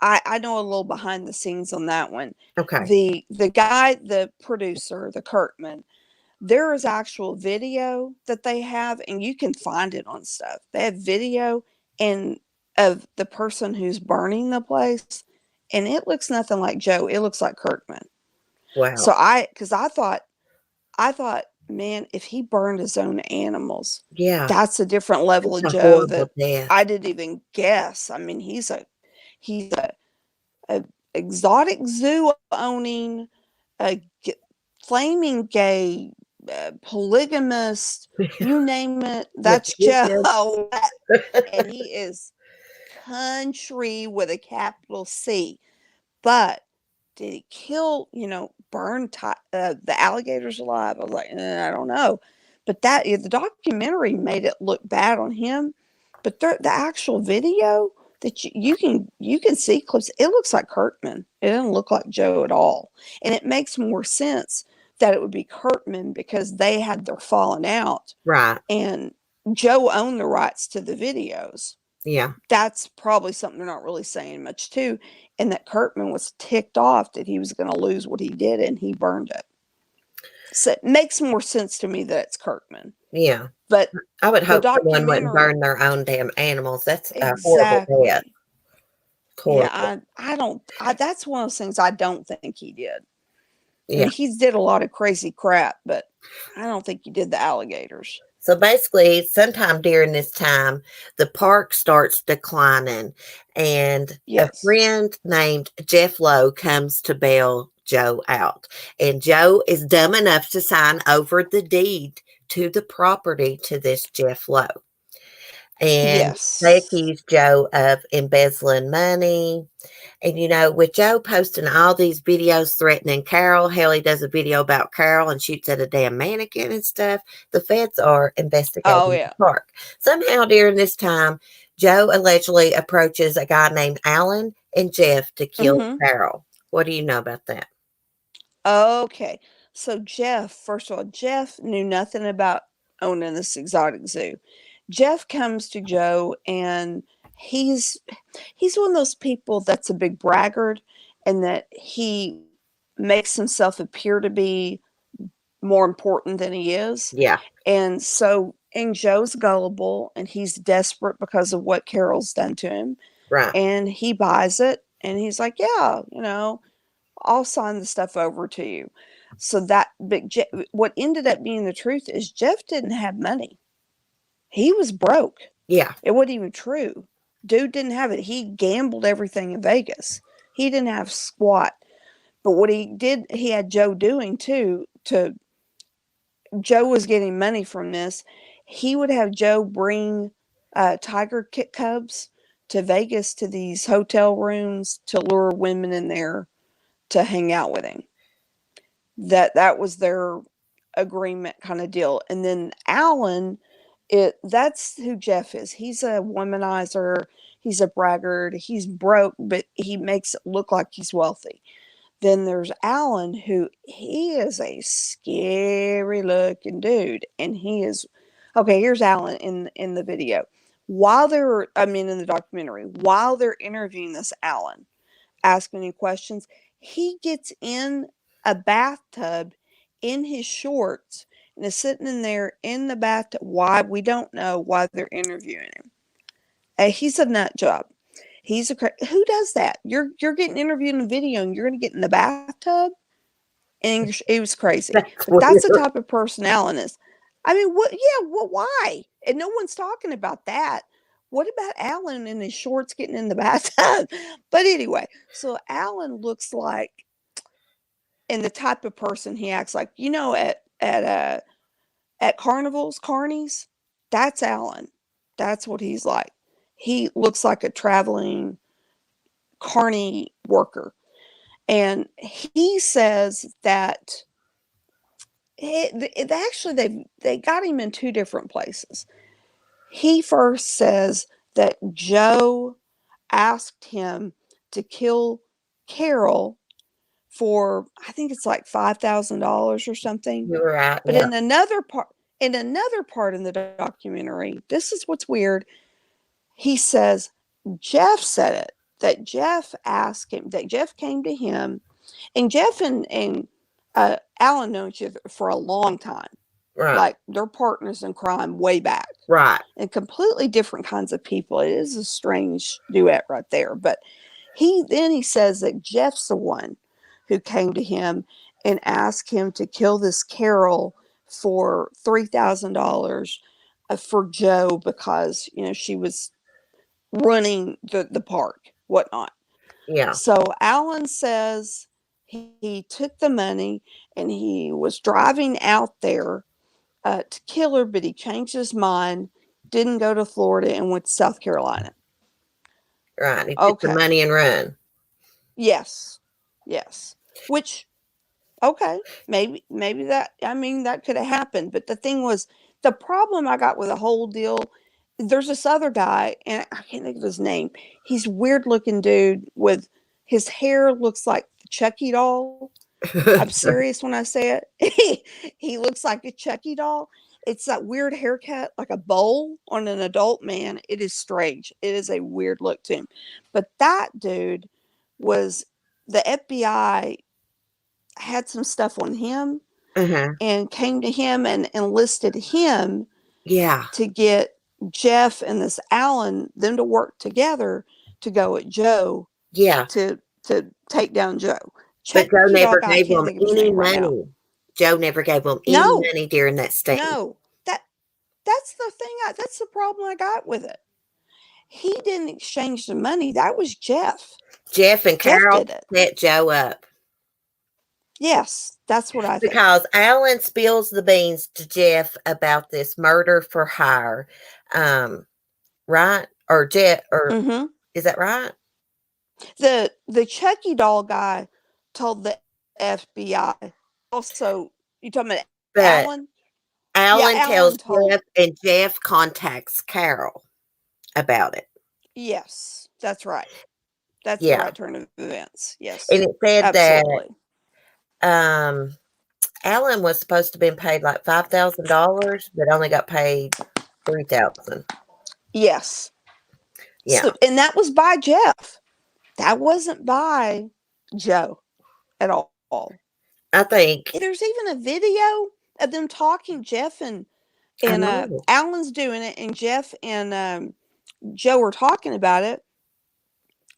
I know a little behind the scenes on that one. Okay. The guy, the producer, the Kirkman, there is actual video that they have, and you can find it on stuff. They have video and of the person who's burning the place, and it looks nothing like Joe. It looks like Kirkman. Wow. So because I thought, man, if he burned his own animals, Yeah. that's a different level It's of a Joe horrible that death. I didn't even guess. I mean, he's a exotic zoo owning, a flaming gay, polygamist, you name it. That's Litigious. Joe, and he is country with a capital C. But did he kill, the alligators alive? I was like, I don't know. But the documentary made it look bad on him. But the actual video that you can see clips, it looks like Kirkman. It doesn't look like Joe at all, and it makes more sense that it would be Kirkman because they had their falling out, Right. and Joe owned the rights to the videos. Yeah. That's probably something they're not really saying much to, and that Kirkman was ticked off that he was going to lose what he did and he burned it. So it makes more sense to me that it's Kirkman. Yeah. But I would the hope someone wouldn't documentary, burn their own damn animals. That's a horrible death. exactly. Horrible. Yeah, I don't. That's one of those things I don't think he did. I Yeah. mean, he did a lot of crazy crap, but I don't think he did the alligators. So basically, sometime during this time, the park starts declining, and a Yes. friend named Jeff Lowe comes to bail Joe out. And Joe is dumb enough to sign over the deed to the property to this Jeff Lowe. And they Yes. accuse Joe of embezzling money. And, with Joe posting all these videos threatening Carol, hell, he does a video about Carol and shoots at a damn mannequin and stuff. The feds are Oh investigating the yeah. park. Somehow during this time, Joe allegedly approaches a guy named Alan and Jeff to kill Mhm. Carol. What do you know about that? Okay. So Jeff, first of all, Jeff knew nothing about owning this exotic zoo. Jeff comes to Joe and he's he's one of those people that's a big braggart and that he makes himself appear to be more important than he is. Yeah, And so and Joe's gullible and he's desperate because of what Carol's done to him right. and he buys it and he's like, "Yeah, I'll sign the stuff over to you." So what ended up being the truth is Jeff didn't have money. He was broke. Yeah, It wasn't even true. Dude didn't have it. He gambled everything in Vegas. He didn't have squat. But what he did, he had Joe doing too. To Joe was getting money from this. He would have Joe bring tiger kit cubs to Vegas to these hotel rooms to lure women in there to hang out with him. That was their agreement kind of deal. And then Alan, that's who Jeff is. He's a womanizer, he's a braggart, he's broke, but he makes it look like he's wealthy. Then there's Alan, who he is a scary looking dude. And he is okay, here's Alan in the video. In the documentary, while they're interviewing this Alan, asking any questions. He gets in a bathtub in his shorts and is sitting in there in the bathtub. Why? We don't know why they're interviewing him. He's a nut job. Who does that? You're getting interviewed in a video and you're going to get in the bathtub, and it was crazy. that's But that's the weird. type of person Alan is. I mean, what? Yeah, what? Why? And no one's talking about that. What about Alan in his shorts getting in the bathtub? But anyway, so Alan looks like, and the type of person he acts like, at carnivals, carnies, that's Alan. That's what he's like. He looks like a traveling carny worker, and he says that actually they got him in two different places. He first says that Joe asked him to kill Carol for, I think it's like $5,000 or something. You were right. But Yeah, in another part in the documentary, this is what's weird. He says Jeff said it, that Jeff asked him, that Jeff came to him, and Jeff and Alan know each other for a long time. right, Like they're partners in crime way back, right. and completely different kinds of people. It is a strange duet right there. But he says that Jeff's the one who came to him and asked him to kill this Carol for $3,000 for Joe because she was running the park, whatnot. Yeah, So Alan says he took the money and he was driving out there to kill her, but he changed his mind, didn't go to Florida, and went to South Carolina. right. He took the Okay. money and run. Yes. Yes. Which, okay, maybe that could have happened. But the thing was, the problem I got with the whole deal, there's this other guy, and I can't think of his name. He's weird looking dude with his hair looks like the Chucky doll. I'm serious when I say it. He looks like a Chucky doll. It's that weird haircut, like a bowl on an adult man. It is strange. It is a weird look to him. But that dude was the FBI had some stuff on him Uh-huh. and came to him and enlisted him Yeah, to get Jeff and this Alan them to work together to go at Joe yeah. to take down Joe. But Joe Chucky never Dog, I gave can't him think of his any name right now. money. Joe never gave him any No, money during that sting. no. That's the thing. That's the problem I got with it. He didn't exchange the money. That was Jeff. Jeff and Jeff Carol did it. set Joe up Yes, that's what I think. because Alan spills the beans to Jeff about this murder for hire. Um, right? Or Jeff, or Mm-hmm. is that right? The Chucky doll guy told the FBI. Also, you talking about But Alan? Yeah, Alan Alan tells told. Jeff, and Jeff contacts Carol about it. Yes, that's right. That's the Yeah. right turn of events. Yes, And it said that absolutely. um Alan was supposed to have been paid like $5,000, but only got paid 3,000. Yes. Yeah. So, and that was by Jeff. That wasn't by Joe at all. I think There's even a video of them talking. Jeff I and know. Alan's doing it, and Jeff and Joe are talking about it,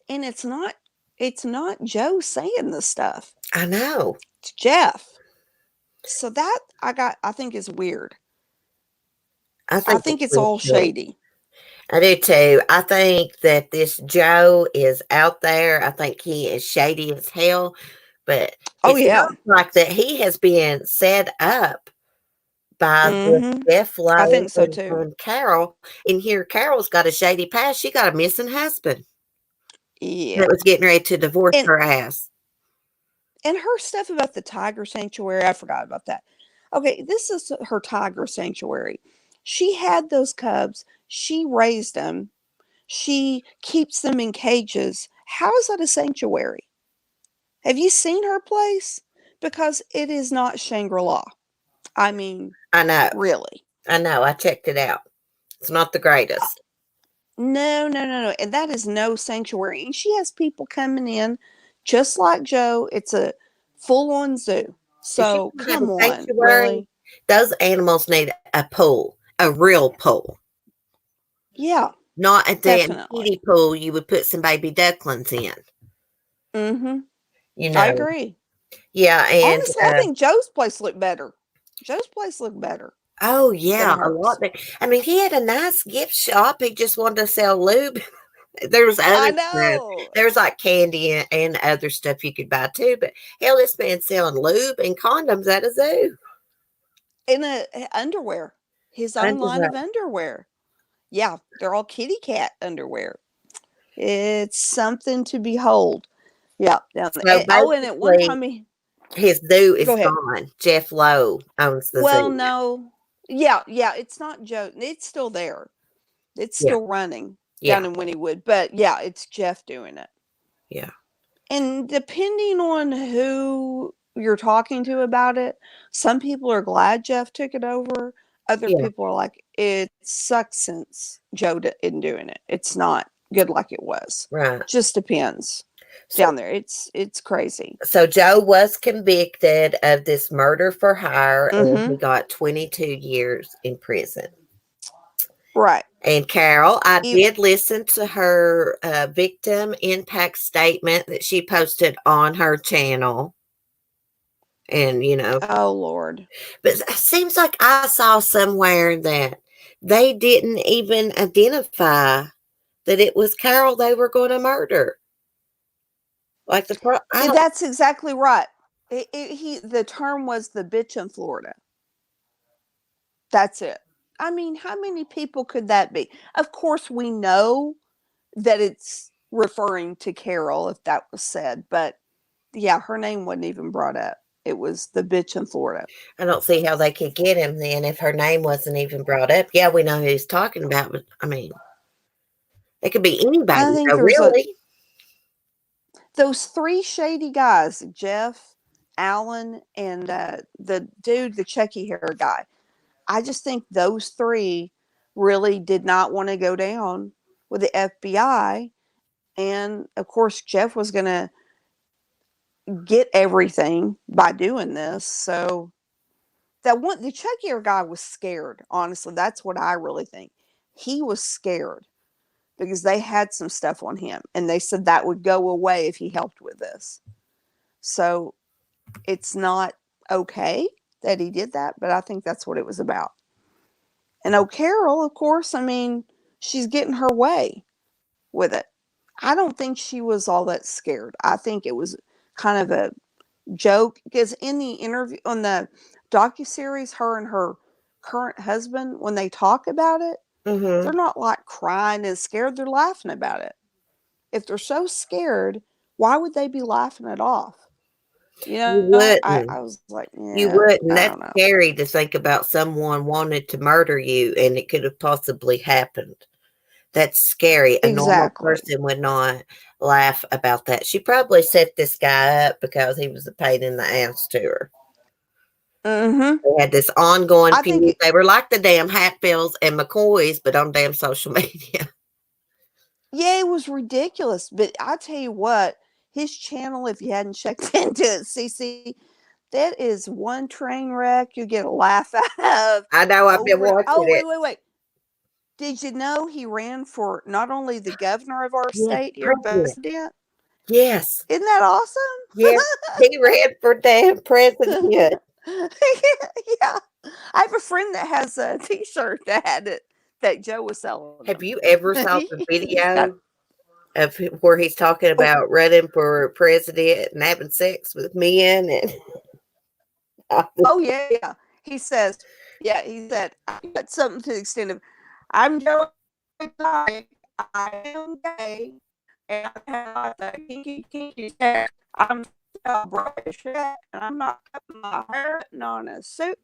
and it's not Joe saying the stuff. I know. It's Jeff. So that I think is weird. I I think it's think it's weird all too. shady. I do too. I think that this Joe is out there. I think he is shady as hell, but Oh it yeah. sounds like that he has been set up by this Mm-hmm. Jeff I Lowe think so too. and Carol. And here Carol's got a shady past. She got a missing husband that Yeah. was getting ready to divorce And her ass. her stuff about the tiger sanctuary, I forgot about that. Okay, this is her tiger sanctuary. She had those cubs. She raised them. She keeps them in cages. How is that a sanctuary? Have you seen her place? Because it is not Shangri-La. I mean, I know. really. I know. I checked it out. It's not the greatest. No, no, no, no. And that is no sanctuary. And she has people coming in just like Joe. It's a full on zoo. If she So can have a come on, sanctuary, really? those animals need a pool, a real pool. Yeah, Not a damn definitely. kiddie pool you would put some baby ducklings in, Mm-hmm. you I know. agree. Yeah, and Honestly, I think Joe's place looked better. Joe's place looked better oh than yeah, a lot hers. there. I mean, he had a nice gift shop. He just wanted to sell lube. There was other I stuff. know. There was like candy and other stuff you could buy too. But hell, this man's selling lube and condoms at a zoo. In a underwear. His own line Underwear. of underwear. Yeah, they're all kitty cat underwear. It's something to behold. Yeah, down there. So Oh, and at one basically, time he his zoo is go ahead. gone. Jeff Lowe owns the Well, zoo. no. Yeah, yeah, it's not Joe. It's still there. It's Yeah, still running yeah, down in Wynnewood. But yeah, it's Jeff doing it. yeah, And depending on who you're talking to about it, some people are glad Jeff took it over. Other yeah. people are like, it sucks since Joe isn't doing it. It's not good like it was. Right. Just depends So, down there. It's crazy. so Joe was convicted of this murder for hire, and he Mm-hmm. got 22 years in prison. Right. And Carol, I You, did listen to her victim impact statement that she posted on her channel. And, oh Lord. but it seems like I saw somewhere that they didn't even identify that it was Carol they were going to murder. Like I don't, That's exactly right. The term was the bitch in Florida. That's it. I mean, how many people could that be? Of course, we know that it's referring to Carol if that was said, but yeah, her name wasn't even brought up. It was the bitch in Florida. I don't see how they could get him then if her name wasn't even brought up. Yeah, we know who he's talking about, but I mean, it could be I anybody. think So there's a really, those three shady guys, Jeff, Alan, and the dude, the Chucky hair guy. I just think those three really did not want to go down with the FBI. And of course, Jeff was going to get everything by doing this. So the Chucky hair guy was scared. Honestly, that's what I really think. He was scared because they had some stuff on him, and they said that would go away if he helped with this. So it's not okay that he did that, but I think that's what it was about. And O'Carroll, of course, I mean, she's getting her way with it. I don't think she was all that scared. I think it was kind of a joke because in the interview on the docuseries, her and her current husband, when they talk about it, they're mm-hmm, not like crying and scared. They're laughing about it. If they're so scared, why would they be laughing it off? You you know, I wouldn't. was like, You yeah, wouldn't. I don't That's know. scary to think about someone wanted to murder you and it could have possibly happened. That's scary. A normal Exactly. person would not laugh about that. She probably set this guy up because he was a pain in the ass to her. Mhm. They had this ongoing I think feud. They were like the damn Hatfields and McCoys, but on damn social media. yeah, it was ridiculous, but I tell you what, his channel, if you hadn't checked into it, CC, that is one train wreck you get a laugh out of I know I've been over and watching oh, it. wait. Did you know he ran for not only the governor of our Yes, state here, but president. president? Yes, Isn't that awesome? yes. He ran for damn president. Yeah. I have a friend that has a T-shirt that had it that Joe was selling Have them. you ever saw the He's got video of where he's talking oh about running for president and having sex with men and oh yeah. He says he said I got something to the extent of I'm Joe Exotic, I am gay, and I have a kinky sex. I'm still British and I'm not cutting my hair on a suit.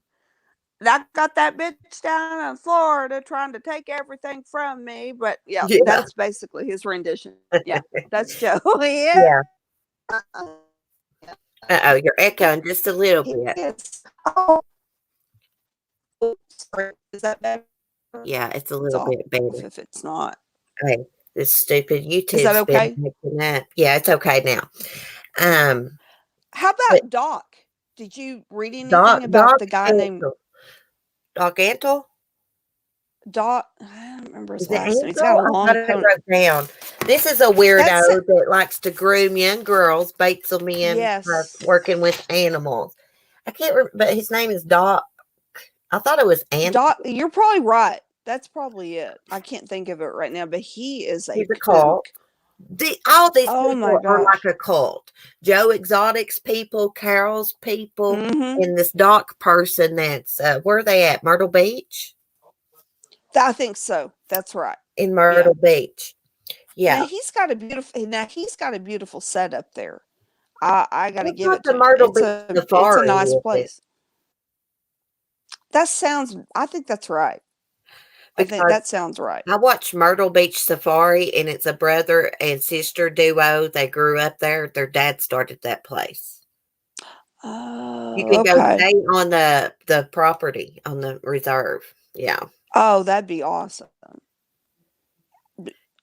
And I got that bitch down in Florida trying to take everything from me. But yeah, yeah, that's basically his rendition. Yeah, that's Joe. Yeah. yeah. Uh-oh, you're echoing just a little He bit. is. Oh, sorry. Is that better? Yeah, it's a It's little off bit better. if it's not. Hey, this stupid Is that YouTube's been okay? making up. Yeah, it's okay now. Um, How but about Doc? Did you read Doc anything about Doc the guy named Antle. Doc Antle? Doc? I don't remember his Is it last name. He's got Ansel? a I thought long I pony. wrote down. This is a weirdo That's that likes to groom young girls, baits them in for yes. working with animals. I can't remember, but his name is Doc. I thought it was Ansel. Doc, you're probably right. That's probably it. I can't think of it right now, but he is a He's a cult. kook. All these Oh my people are like gosh. a cult. Joe Exotic's people, Carol's people, Mm-hmm. and this Doc person that's where are they at? Myrtle Beach? I think so. That's right. In Yeah. Myrtle Beach. Yeah. Now he's got a beautiful setup there. I got to It's give not it the to him. Myrtle Beach It's a Safari, nice is it? place. That sounds. I think that's right. I think Because that sounds right. I watched Myrtle Beach Safari, and it's a brother and sister duo. They grew up there. Their dad started that place. You Oh, can go okay. stay on the property on the reserve. Yeah. Oh, that'd be awesome.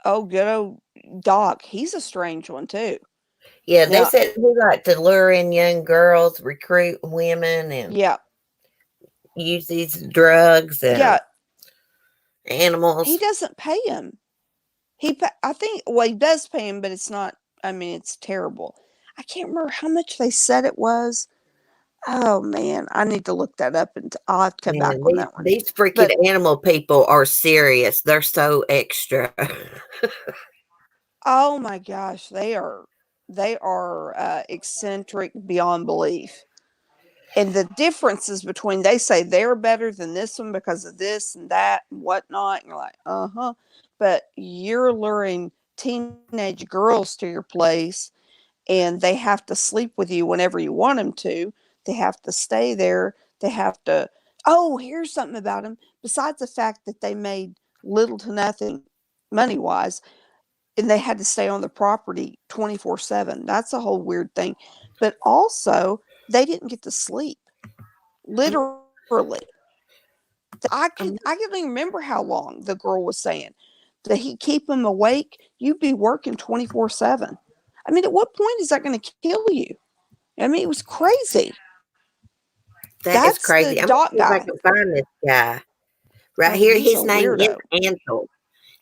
Oh, good old Doc. He's a strange one too. Yeah, they Now, said he liked to lure in young girls, recruit women, and yeah, use these drugs and yeah. He animals. doesn't pay him. I think, well, he does pay him, but it's not, I mean, it's terrible. I can't remember how much they said it was. Oh man, I need to look that up and I'll have to come back Man, on these that one. these freaking But animal people are serious. They're so extra. oh my gosh, they are eccentric beyond belief. And the differences between they say they're better than this one because of this and that and whatnot. And you're like, but you're luring teenage girls to your place and they have to sleep with you whenever you want them to. They have to stay there. They have to. Oh, here's something about them. Besides the fact that they made little to nothing money wise, and they had to stay on the property 24/7. That's a whole weird thing. But also, they didn't get to sleep. Literally. I can't even remember how long the girl was saying that he keep them awake. You'd be working 24/7. I mean, at what point is that going to kill you? I mean, it was crazy. That is That's the crazy. I'm gonna dot see if I guy. can find this guy right Oh, here. he's a His name is weirdo. Ansel.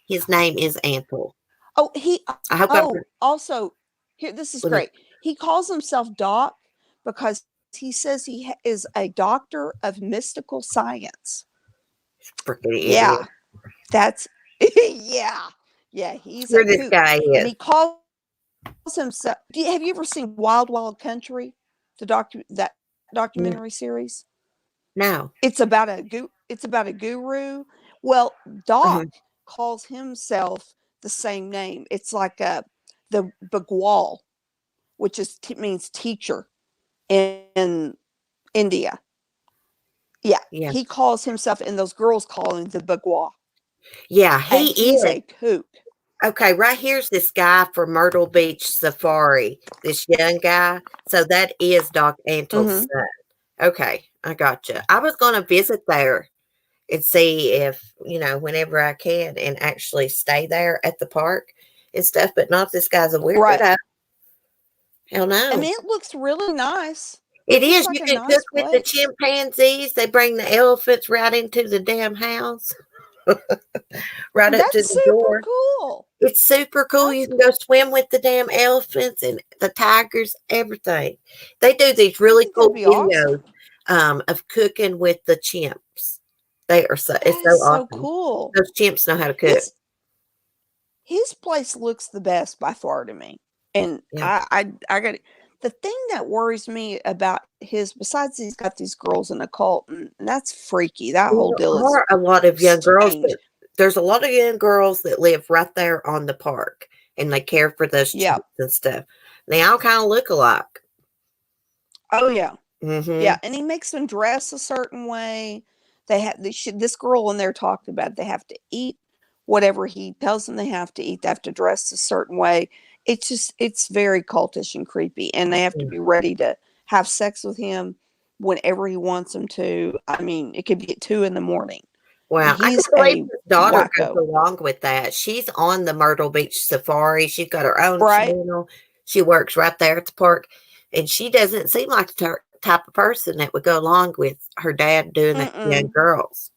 His name is Ansel. Oh, he. I hope I'm Oh, also, here. This is let me great. He calls himself Doc because he says is a doctor of mystical science. freaking Yeah, idiot. that's yeah, yeah. He's Here a this kook, guy and is. he calls himself. Have you ever seen Wild Wild Country, that No, documentary series? no. It's about a guru. Well, Uh-huh. Doc calls himself the same name. It's like the Bagwal, which means teacher in India. Yeah, Yeah. he calls himself, and those girls call him the Bagwal. Yeah, and he he's is. a kook. Okay, right here's this guy for Myrtle Beach Safari, this young guy. So that is Doc Antle's Mhm. son. Okay, I gotcha. I was gonna visit there and see if, whenever I can and actually stay there at the park and stuff, but not if this guy's a Right. weirdo. Hell I no. mean, it looks really nice. It It looks is. like You a can cook nice with the place. chimpanzees. They bring the elephants right into the damn house, right up to That's the super door. cool. It's super cool. You That's can go swim with the damn elephants and the tigers, everything. They do these I really think that'd cool be videos awesome. of cooking with the chimps. They are That it's so is so awesome. cool. Those chimps know how to cook. His his place looks the best by far to me. And Yeah. I got the thing that worries me about his, besides he's got these girls in a cult, and that's freaky. That whole There deal is are a lot of young girls strange. that there's a lot of young girls that live right there on the park and they care for those Yeah. chimps and stuff. They all kind of look alike. Oh yeah. Yeah, Mhm. and he makes them dress a certain way. This girl in there talked about they have to eat whatever he tells them they have to eat. They have to dress a certain way. It's very cultish and creepy, and they have to Yeah. be ready to have sex with him whenever he wants them to. I mean, it could be at 2 in the morning. I mean, Wow, I he's can't believe a his daughter goes wacko, along with that. She's on the Myrtle Beach Safari. She's got her own right? channel. She works right there at the park, and she doesn't seem like the type of person that would go along with her dad doing that to young Mm-mm. girls.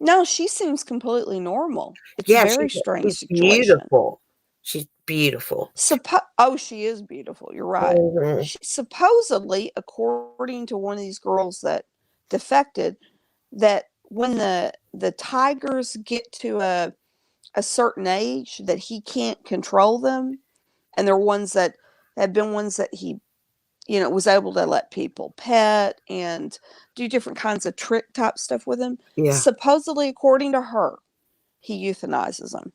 No, she seems completely normal. It's a Yeah, very strange she's situation. beautiful. She's beautiful. She is beautiful, you're right. Mhm. She supposedly, according to one of these girls that defected, that when the tigers get to a certain age, that he can't control them, and they're ones that have been ones that he, was able to let people pet and do different kinds of trick type stuff with them. Yeah. Supposedly, according to her, he euthanizes them.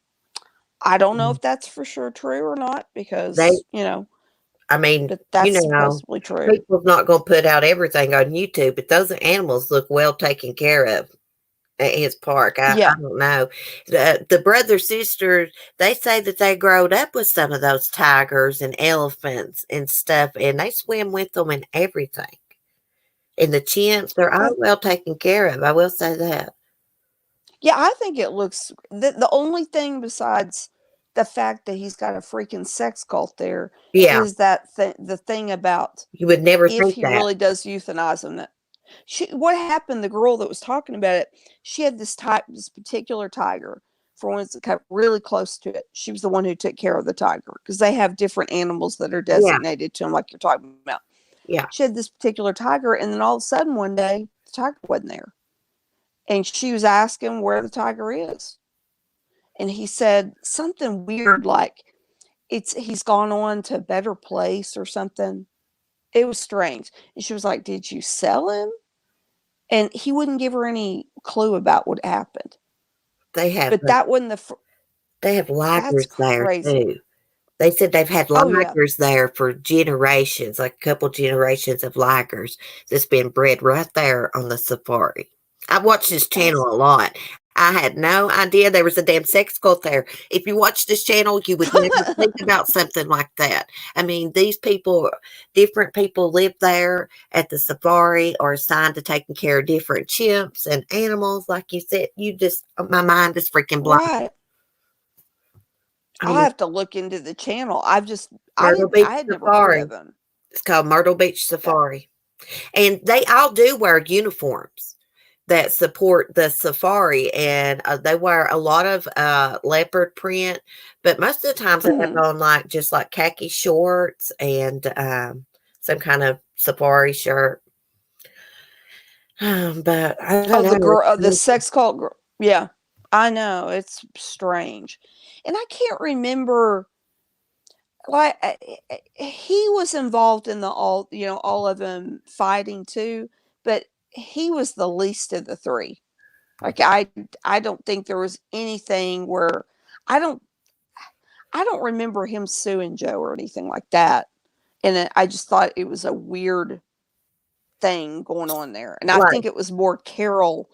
I don't know Mhm. if that's for sure true or not They because, I mean, but that's you know, supposedly true. people's not gonna put out everything on YouTube, but those animals look well taken care of at his park. I Yeah. don't know. The brother sisters, they say that they growed up with some of those tigers and elephants and stuff, and they swim with them and everything. And the chimps, they're all Well, well taken care of. I will say that. yeah, I think it looks the only thing besides the fact that he's got a freaking sex cult there Yeah, is the thing about you would never if think he that. really does euthanize them. That what happened? The girl that was talking about it, she had this particular tiger. For ones that got really close to it, she was the one who took care of the tiger because they have different animals that are Yeah, designated to them, like you're talking about. yeah. She had this particular tiger, and then all of a sudden one day the tiger wasn't there, and she was asking where the tiger is, and he said something weird like he's gone on to a better place or something. It was strange, and she was like, "Did you sell him?" And he wouldn't give her any clue about what happened. They have But that wasn't they have that's ligers there crazy. too. They said they've had Oh yeah, ligers there for generations, like a couple generations of ligers that's been bred right there on the safari. I watched this that's channel a lot. I had no idea there was a damn sex cult there. If you watch this channel, you would never think about something like that. I mean, these people, different people live there at the safari, are assigned to taking care of different chimps and animals. Like you said, my mind is freaking blown. right. I I mean, have to look into the channel. Myrtle Beach I had never heard of Safari. him. It's called Myrtle Beach That Safari. And they all do wear uniforms that support the safari, and they wear a lot of leopard print, but most of the times they have mhm. on like just like khaki shorts and some kind of safari shirt. But I don't Oh, the know. girl, It's the crazy. sex cult girl. Yeah, I know it's strange, and I can't remember. Like he was involved in the all of them fighting too, but he was the least of the three. Like I don't think there was anything where I don't I don't remember him suing Joe or anything like that. And I just thought it was a weird thing going on there. And I Like, think it was more Carol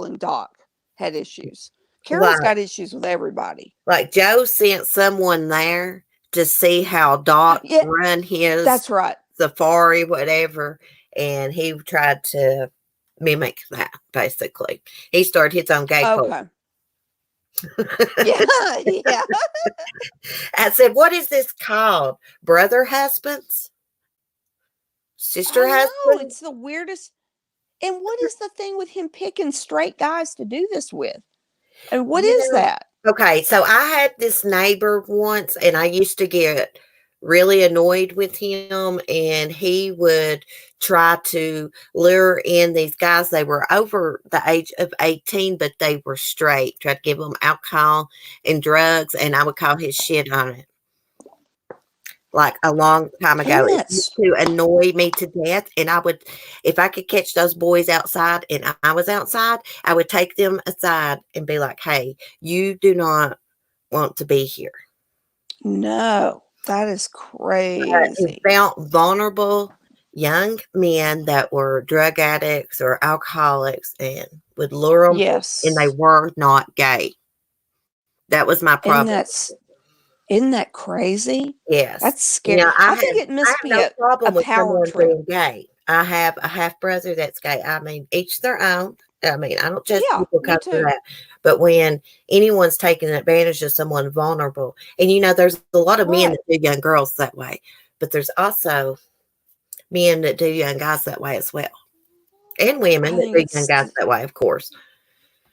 and Doc had issues Carol's Like got issues with everybody. like Joe sent someone there to see how Dot Yeah, run his that's right. safari, whatever, and he tried to mimic that. Basically, he started his own gay cult. Okay. Yeah, yeah. I said, "What is this called? Brother husbands, sister I know. husbands?" It's the weirdest. And what is the thing with him picking straight guys to do this with? And what You is know, that? okay, so I had this neighbor once, and I used to get really annoyed with him, and he would try to lure in these guys. They were over the age of 18, but they were straight, try to give them alcohol and drugs, and I would call his shit on it. Like a long time ago. Isn't It that used to annoy me to death. And I would, if I could catch those boys outside and I was outside, I would take them aside and be like, hey, you do not want to be here. no? That is It crazy. found vulnerable young men that were drug addicts or alcoholics and would lure them, and they Yes. were not gay. That was my Isn't problem. that isn't that crazy? Yes. That's scary. Now I think it I must have be no a problem with power someone trip. being gay. I have a half brother that's gay. I mean, each their own. I mean, I don't judge Yeah, people me because of too. that. But when anyone's taking advantage of someone vulnerable, and there's a lot of men Right. that do young girls that way, but there's also men that do young guys that way as well, and women I that think do young it's guys that way, of course.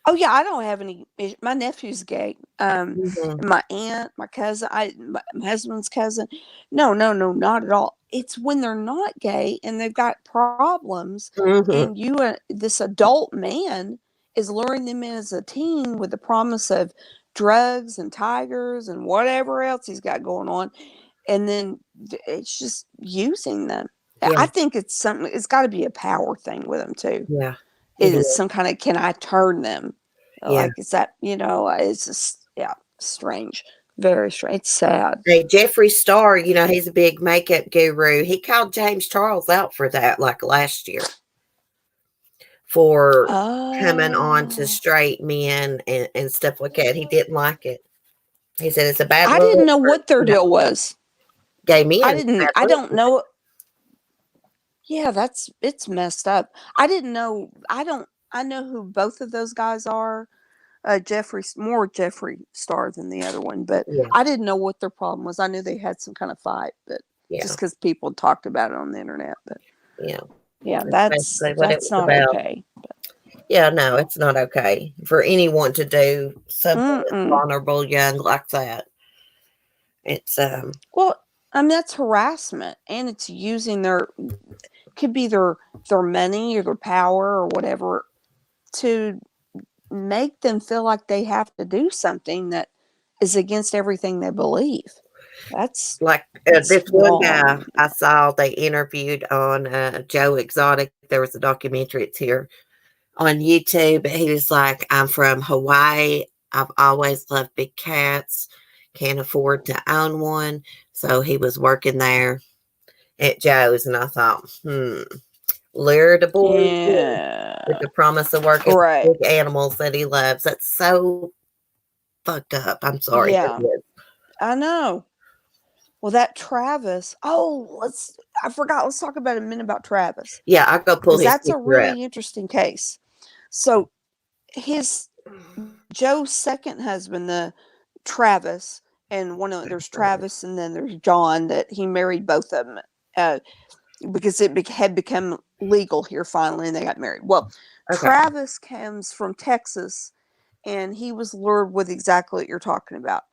oh yeah, I don't have any my nephew's gay. Hmm. My aunt, my cousin, my husband's cousin. No, no, no, not at all. It's when they're not gay and they've got problems Hmm. and this adult man is luring them in as a teen with the promise of drugs and tigers and whatever else he's got going on, and then it's just using them. Yeah, I think it's something. It's got to be a power thing with them too. yeah, it It is is. some kind of, can I turn them? Yeah. Like, is that, it's just, yeah, strange. Very strange. It's sad. Hey, Jeffree Star, he's a big makeup guru. He called James Charles out for that, like last year, for coming on to Oh, straight men and stuff like that. He didn't like it. He said it's a bad I look didn't know for what their deal was. gay men. It's a bad I look. don't know. Yeah, it's messed up. I didn't know. I know who both of those guys are. More Jeffree Star than the other one, but Yeah, I didn't know what their problem was. I knew they had some kind of fight, but yeah, just because people talked about it on the internet. But yeah. yeah, That's basically what it that's was not about. okay. Yeah, no, it's not okay for anyone to do something that's Mm-mm. vulnerable, young like that. It's Well, I mean that's harassment, and it's using could be their money or their power or whatever to make them feel like they have to do something that is against everything they believe. That's like that's this one guy wrong. I saw they interviewed on Joe Exotic. There was a documentary. It's here on YouTube. He was like, I'm from Hawaii. I've always loved big cats. Can't afford to own one. So he was working there at Joe's, and I thought, lure the boys in with Yeah. the promise of working Right. with big animals that he loves. That's so fucked up. I'm sorry. It Yeah. is. I know. Well, that Travis. Oh, I forgot. Let's talk about a minute about Travis Yeah, I'll go pull because his that's a picture up. really interesting case. So his Joe's second husband, the Travis, and there's Travis and then there's John that he married both of them uh, because had become legal here finally and they got married. Well, Okay. Travis comes from Texas and he was lured with exactly what you're talking about.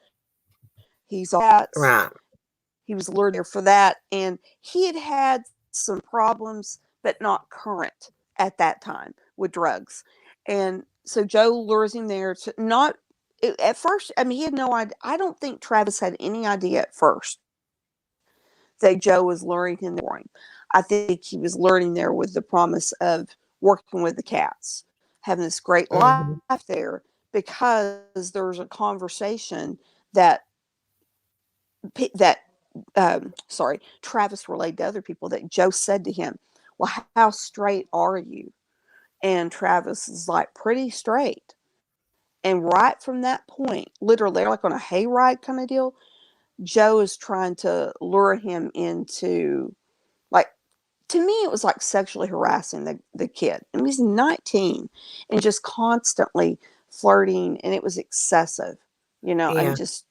He's cats. Right. He was lured there for that, and he had had some problems, but not current at that time with drugs. And so Joe lures him there to not at first. I mean, he had no idea. I don't think Travis had any idea at first that Joe was luring him there for him. I think he was luring there with the promise of working with the cats, having this great life Hmm. there because there was a conversation that that Travis relayed to other people that Joe said to him, well, how straight are you? And Travis is like, pretty straight. And right from that point, literally, they're like on a hayride kind of deal. Joe is trying to lure him into, like, to me, it was like sexually harassing the kid. I mean, he's 19 and just constantly flirting, and it was excessive. I mean, Yeah. just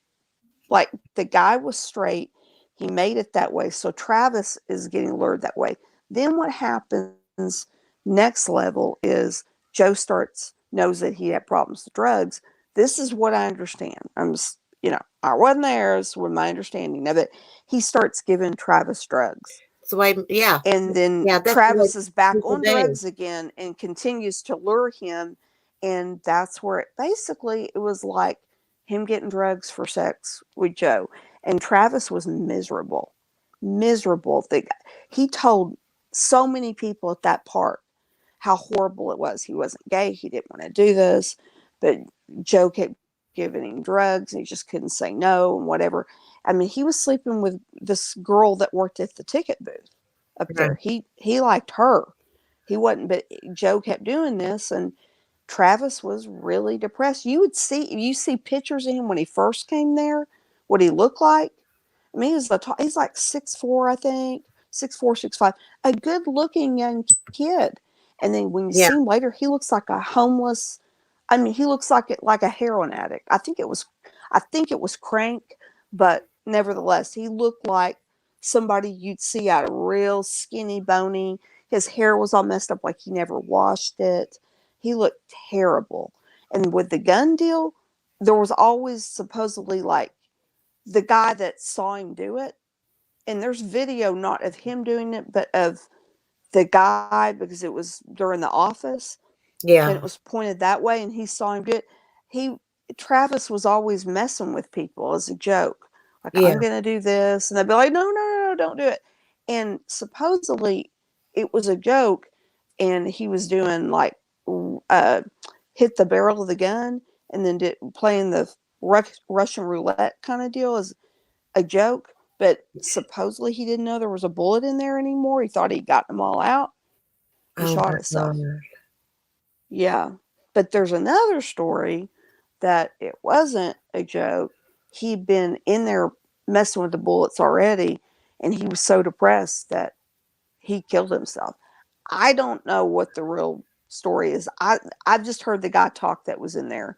like the guy was straight. He made it that way. So Travis is getting lured that way. Then what happens next level is Joe knows that he had problems with drugs. This is what I understand. I wasn't there, so with my understanding of it, he starts giving Travis drugs. It's the way, yeah. And then Yeah, that's the way Travis is back people on do. drugs again and continues to lure him. And that's where it was like him getting drugs for sex with Joe. And Travis was miserable, miserable. He told so many people at that park how horrible it was. He wasn't gay. He didn't want to do this. But Joe kept giving him drugs and he just couldn't say no and whatever. I mean, he was sleeping with this girl that worked at the ticket booth up there. Right. He liked her. He wasn't, but Joe kept doing this, and Travis was really depressed. You see pictures of him when he first came there, what he looked like. I mean, he's like 6'4", I think, 6'4", 6'5", a good looking young kid. And then when you see Yeah. him later, he looks like a homeless. I mean, he looks like a heroin addict. I think it was crank, but nevertheless, he looked like somebody you'd see out of real skinny, bony. His hair was all messed up, like he never washed it. He looked terrible. And with the gun deal, there was always supposedly like the guy that saw him do it. And there's video not of him doing it, but of the guy because it was during the office and it Yeah. was pointed that way and he saw him do it. He Travis was always messing with people as a joke. Like, I'm Yeah. gonna do this, and they'd be like, no, no, no, no, don't do it. And supposedly it was a joke, and he was doing like uh, hit the barrel of the gun and then playing the Russian roulette kind of deal as a joke. But supposedly he didn't know there was a bullet in there anymore. He thought he'd gotten them all out. He Oh shot my himself. God. Yeah. But there's another story that it wasn't a joke. He'd been in there messing with the bullets already, and he was so depressed that he killed himself. I don't know what the real story is. I've just heard the guy talk that was in there,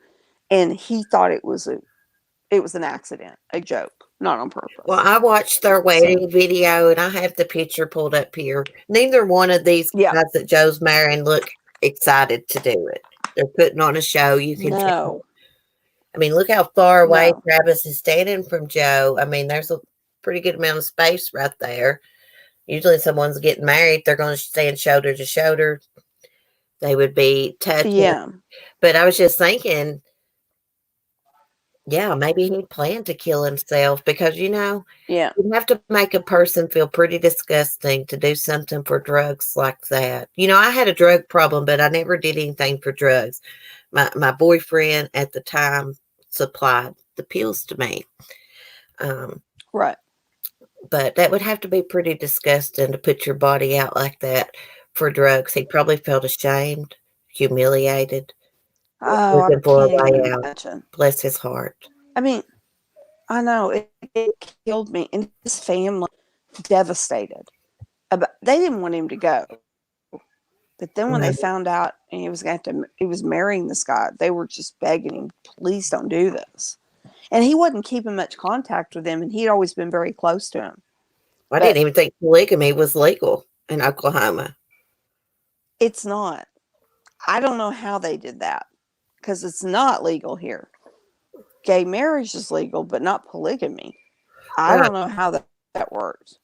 and he thought it was an accident, a joke, not on Well, purpose. I watched their So wedding video and I have the picture pulled up here. Neither one of these yeah, guys that Joe's marrying look excited to do it. They're putting on a show. You can tell. no, I mean, look how far away no, Travis is standing from Joe. I mean, there's a pretty good amount of space right there. Usually, if someone's getting married, they're going to stand shoulder to shoulder. They would be touching. yeah, But I was just thinking, yeah, maybe he planned to kill himself because, yeah, you have to make a person feel pretty disgusting to do something for drugs like that. I had a drug problem, but I never did anything for drugs. My boyfriend at the time supplied the pills to me. Um, right. but that would have to be pretty disgusting to put your body out like that for drugs. He probably felt ashamed, humiliated, Oh, I looking for a can't even way out. imagine. Bless his heart. I mean, I know it killed me, and his family devastated. They didn't want him to go, but then when they found No. out and he was marrying this guy, they were just begging him, "Please don't do this." And he wasn't keeping much contact with them, and he'd always been very close to him. I didn't But even think polygamy was legal in Oklahoma. it's not. I don't know how they did that because it's not legal here. Gay marriage is legal, but not polygamy. I Right. don't know how that works.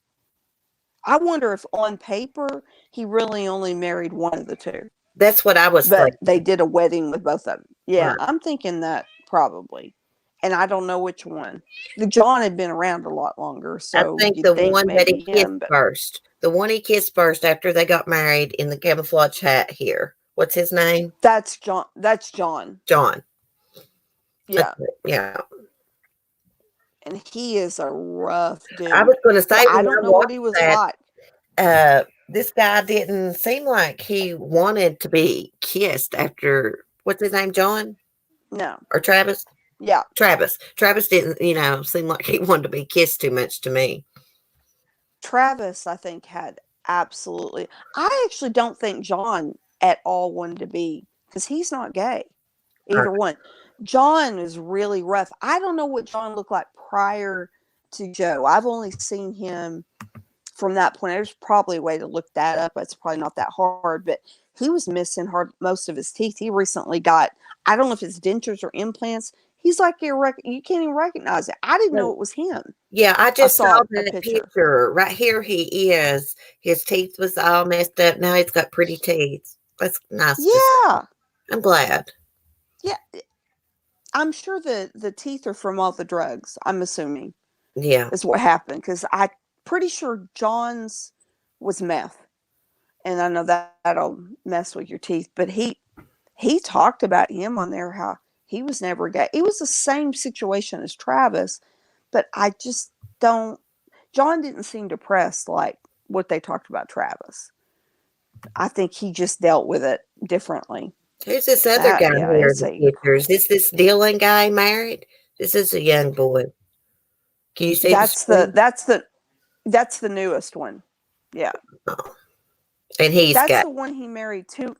I wonder if on paper he really only married one of the two, That's what I was but they thinking. did a wedding with both of them. Yeah, Right. I'm thinking that probably. And I don't know which one. The John had been around a lot longer, I so think you'd the think one that he maybe kissed him, but first. The one he kissed first after they got married in the camouflage hat here. What's his name? that's John. That's John. John. That's Yeah, it. Yeah. and he is a rough I dude. was gonna But say I when don't I know what watched he was that, like. this guy didn't seem like he wanted to be kissed after what's his name, John? No. or Travis? Yeah. Travis. Travis didn't, seem like he wanted to be kissed too much to me. Travis, I think, had absolutely. I actually don't think John at all wanted to be, because he's not gay. Right. Either one. John is really rough. I don't know what John looked like prior to Joe. I've only seen him from that point. There's probably a way to look that up. It's probably not that hard, but he was missing most of his teeth. He recently got, I don't know if it's dentures or implants. He's like, you can't even recognize it. I didn't know it was him. Yeah, I I just saw saw a that picture. picture. Right here he is. His teeth was all messed up. Now he's got pretty teeth. That's nice to see. Yeah. I'm glad. Yeah. I'm sure the teeth are from all the drugs, I'm assuming, Yeah. is what happened. Because I'm pretty sure John's was meth. And I know that'll mess with your teeth. But he talked about him on there, how he was never gay. It was the same situation as Travis, but I just don't. John didn't seem depressed like what they talked about Travis. I think he just dealt with it differently. Who's this other That, guy yeah, here in it's the a picture? Is this Dylan guy married? This is a young boy. Can you see the that's the screen? that's the that's the newest one. Yeah, Oh. And he's that's got, the one he married to.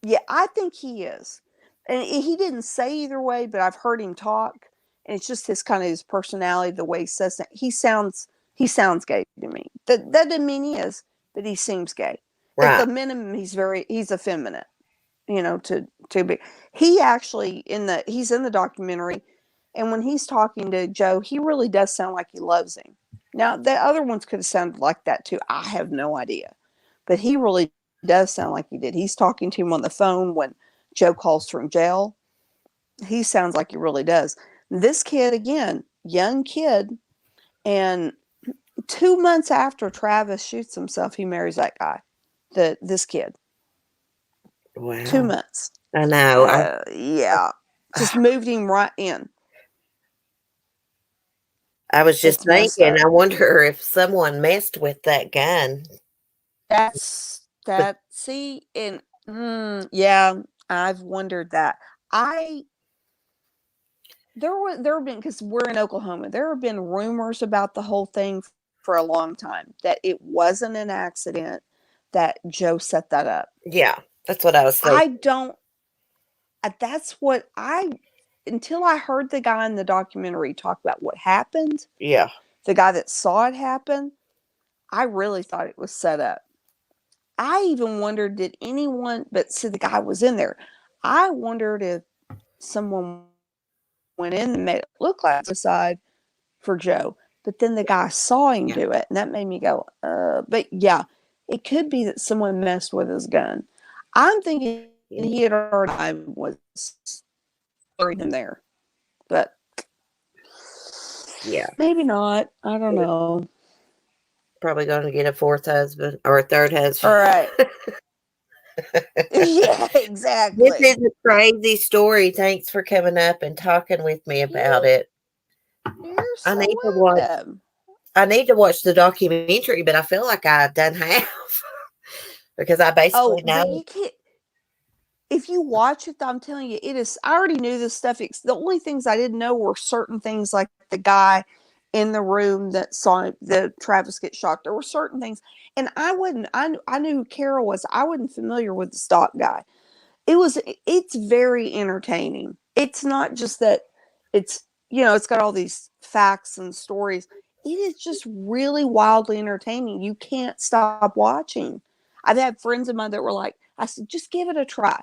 Yeah, I think he is. And he didn't say either way, but I've heard him talk, and it's just his kind of his personality, the way he says it. He sounds gay to me. That doesn't mean he is, but he seems gay. At right. the minimum, he's effeminate. To be. He actually he's in the documentary, and when he's talking to Joe, he really does sound like he loves him. Now the other ones could have sounded like that too. I have no idea, but he really does sound like he did. He's talking to him on the phone when Joe calls from jail. He sounds like he really does. This kid, again, young kid, and 2 months after Travis shoots himself, he marries that guy. This kid. two Wow. months. I know. Yeah, just moved him right in. I was just It's messed thinking, up. I wonder if someone messed with that gun. That's that. See, and yeah, I've wondered that. I there have been, because we're in Oklahoma. There have been rumors about the whole thing for a long time, that it wasn't an accident, that Joe set that up. Yeah, that's what I was thinking. I don't. That's what I until I heard the guy in the documentary talk about what happened, Yeah. the guy that saw it happen, I really thought it was set up. I even wondered, did anyone, but see, the guy was in there. I wondered if someone went in and made it look like suicide for Joe, but then the guy saw him Yeah. do it, and that made me go, but yeah, it could be that someone messed with his gun. I'm thinking Yeah. he had already was buried him there, but Yeah. maybe not. I don't know. Probably going to get a fourth husband or a third All husband. right. Yeah, This exactly. is a crazy story. Thanks for coming up and talking with me about You, it. you're I so need to watch welcome. I need to watch the documentary, but I feel like I done have because I Oh, basically but know. you can't. If you watch it, I'm telling you, it is. I already knew this stuff. The only things I didn't know were certain things, like the guy in the room that saw the Travis get shot. There were certain things, and I wouldn't. I knew who Carol was. I wasn't familiar with the stock guy. It's very entertaining. It's not just that it's got all these facts and stories. It is just really wildly entertaining. You can't stop watching. I've had friends of mine that were like, I said, just give it a try.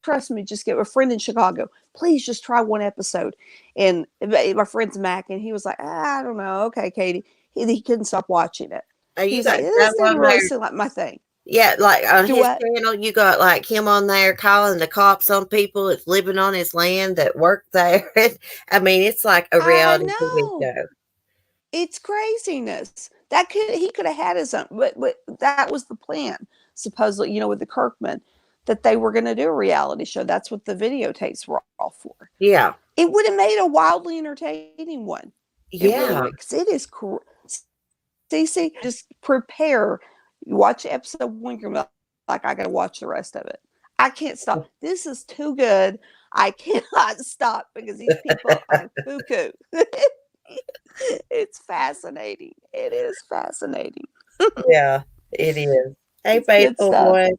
Trust me, just get a friend in Chicago. Please just try one episode. And my friend's Mac, and he was like, I don't know. Okay, Katie. He couldn't stop watching it. Oh, He you was like, got this Joe didn't on really there. seem like my thing. Yeah, like on Do his what? channel, you got like him on there calling the cops on people that's living on his land that work there. I mean, it's like a I reality TV know. show. It's craziness. He could have had his own, but that was the plan. Supposedly, with the Kirkman, that they were going to do a reality show. That's what the videotapes were all for. Yeah. It would have made a wildly entertaining one. It really Yeah. would, because it is. Cece, just prepare. You watch episode one, you're like, I got to watch the rest of it. I can't stop. This is too good. I cannot stop because these people are cuckoo. It's fascinating. It is fascinating. Yeah, it is. Hey, It's good faithful stuff. one.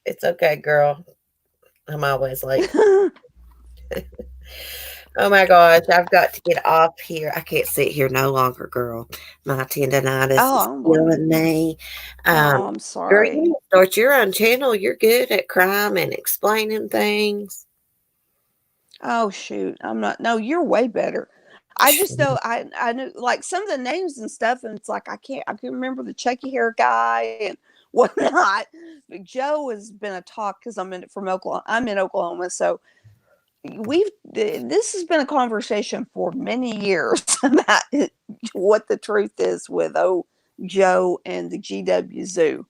It's okay, girl. I'm always late. Oh my gosh, I've got to get off here. I can't sit here no longer, girl. My tendonitis Oh, I is don't blame you. killing me. Um, Oh, I'm Girl, you need sorry. to start your own channel. You're good at crime and explaining things. Oh shoot, I'm not. No, you're way better. I just know I knew like some of the names and stuff, and it's like I can remember the Chucky hair guy and whatnot. But Joe has been a talk because I'm in from Oklahoma. I'm in Oklahoma, so we've this has been a conversation for many years about what the truth is with Joe and the GW Zoo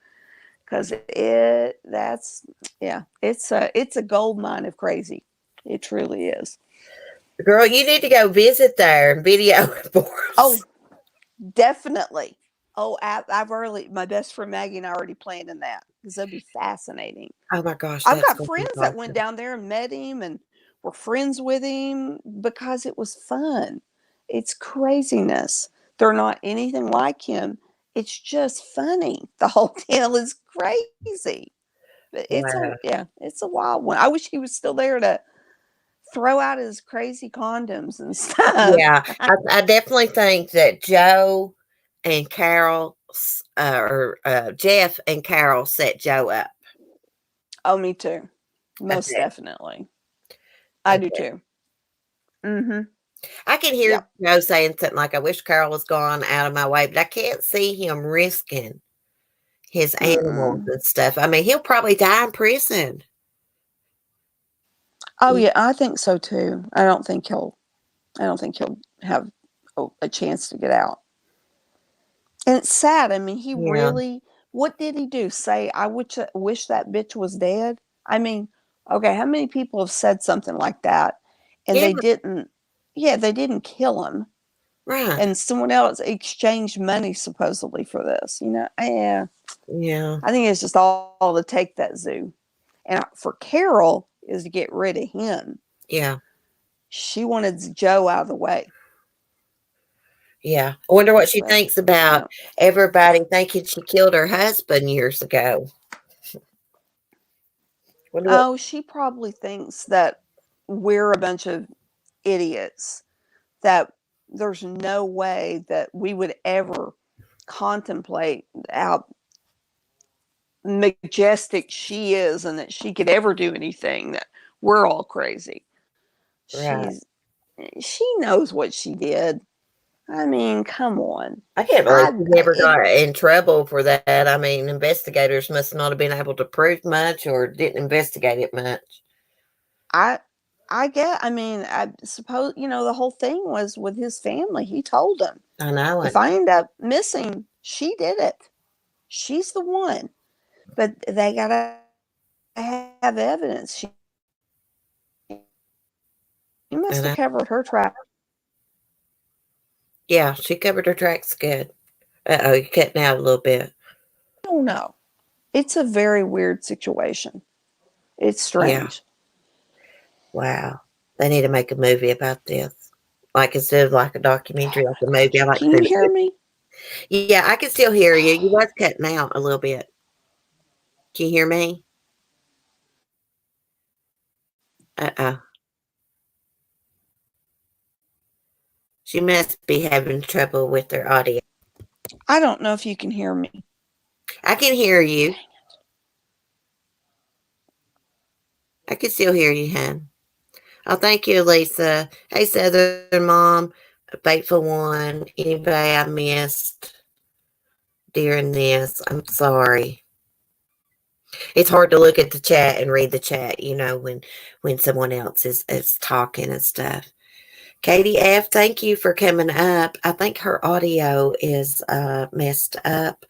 because yeah, it's a gold mine of crazy. It truly is. Girl, you need to go visit there and video it for us. Oh, definitely. Oh, I've already, my best friend Maggie and I already planned in that because that'd be fascinating. Oh my gosh, I've that's got going to be friends that went awesome. down there and met him and were friends with him because it was fun. It's craziness. They're not anything like him. It's just funny. The whole deal is crazy. But Wow. it's a wild one. I wish he was still there to throw out his crazy condoms and stuff. Yeah, I definitely think that Joe and Carol, or Jeff and Carol set Joe up. Oh, me too. I Most do. definitely. I I do do. too. Mm-hmm. I can hear Yep. Joe saying something like, I wish Carol was gone out of my way, but I can't see him risking his animals Mm-mm. and stuff. I mean, he'll probably die in prison. Oh yeah, I think so too. I don't think he'll have a chance to get out. And it's sad. I mean, he Yeah. really, what did he do? Say, wish that bitch was dead? I mean, okay, how many people have said something like that and Yeah, they didn't kill him right. and someone else exchanged money supposedly for this, you know? Yeah. Yeah. I think it's just all to take that zoo. And for Carol is to get rid of him. Yeah. She wanted Joe out of the way. Yeah. I wonder what she But thinks about yeah. everybody thinking she killed her husband years ago. Wonder what Oh, she probably thinks that we're a bunch of idiots, that there's no way that we would ever contemplate how majestic she is and that she could ever do anything, that we're all crazy. right. She's she knows what she did. I mean, come on. I can't believe I she never it got in trouble for that. I mean, investigators must not have been able to prove much or didn't investigate it much. I I mean, I suppose, the whole thing was with his family. He told them, I know if it. I end up missing, she did it. She's the one. But they got to have evidence. She must And have covered her track. yeah, she covered her tracks good. Uh-oh, you're cutting out a little bit. I don't know. It's a very weird situation. It's Yeah. strange. Wow. They need to make a movie about this. Like instead of like a documentary, like a movie. I like Can you to. hear me? Yeah, I can still hear you. You was cutting out a little bit. Can you hear me? Uh-oh. She must be having trouble with her audio. I don't know if you can hear me. I can hear you. Dang. I can still hear you, hon. Oh, thank you, Lisa. Hey, Southern Mom, Faithful One, anybody I missed during this, I'm sorry. It's hard to look at the chat and read the chat, when someone else is talking and stuff. Katie F, thank you for coming up. I think her audio is messed up.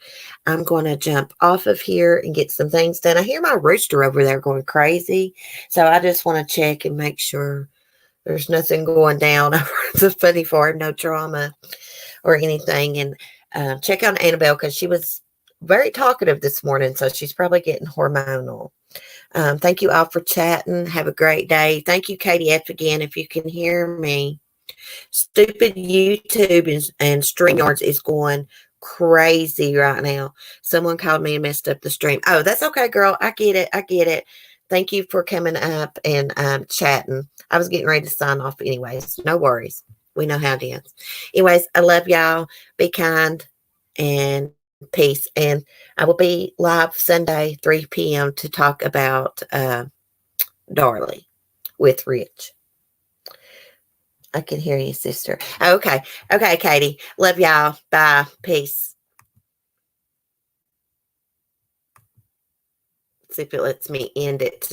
I'm going to jump off of here and get some things done. I hear my rooster over there going crazy, so I just want to check and make sure there's nothing going down over the funny farm, no trauma or anything. And check on Annabelle because she was very talkative this morning, so she's probably getting hormonal. Thank you all for chatting. Have a great day. Thank you, Katie F. again. If you can hear me, stupid YouTube and StreamYards is going crazy right now. Someone called me and messed up the stream. Oh, that's okay, girl. I get it. I get it. Thank you for coming up and chatting. I was getting ready to sign off anyways. No worries. We know how it is. Anyways, I love y'all. Be kind and peace. And I will be live Sunday, 3 p.m. to talk about Darley with Rich. I can hear you, sister. Okay. Okay, Katie. Love y'all. Bye. Peace. See if it lets me end it today.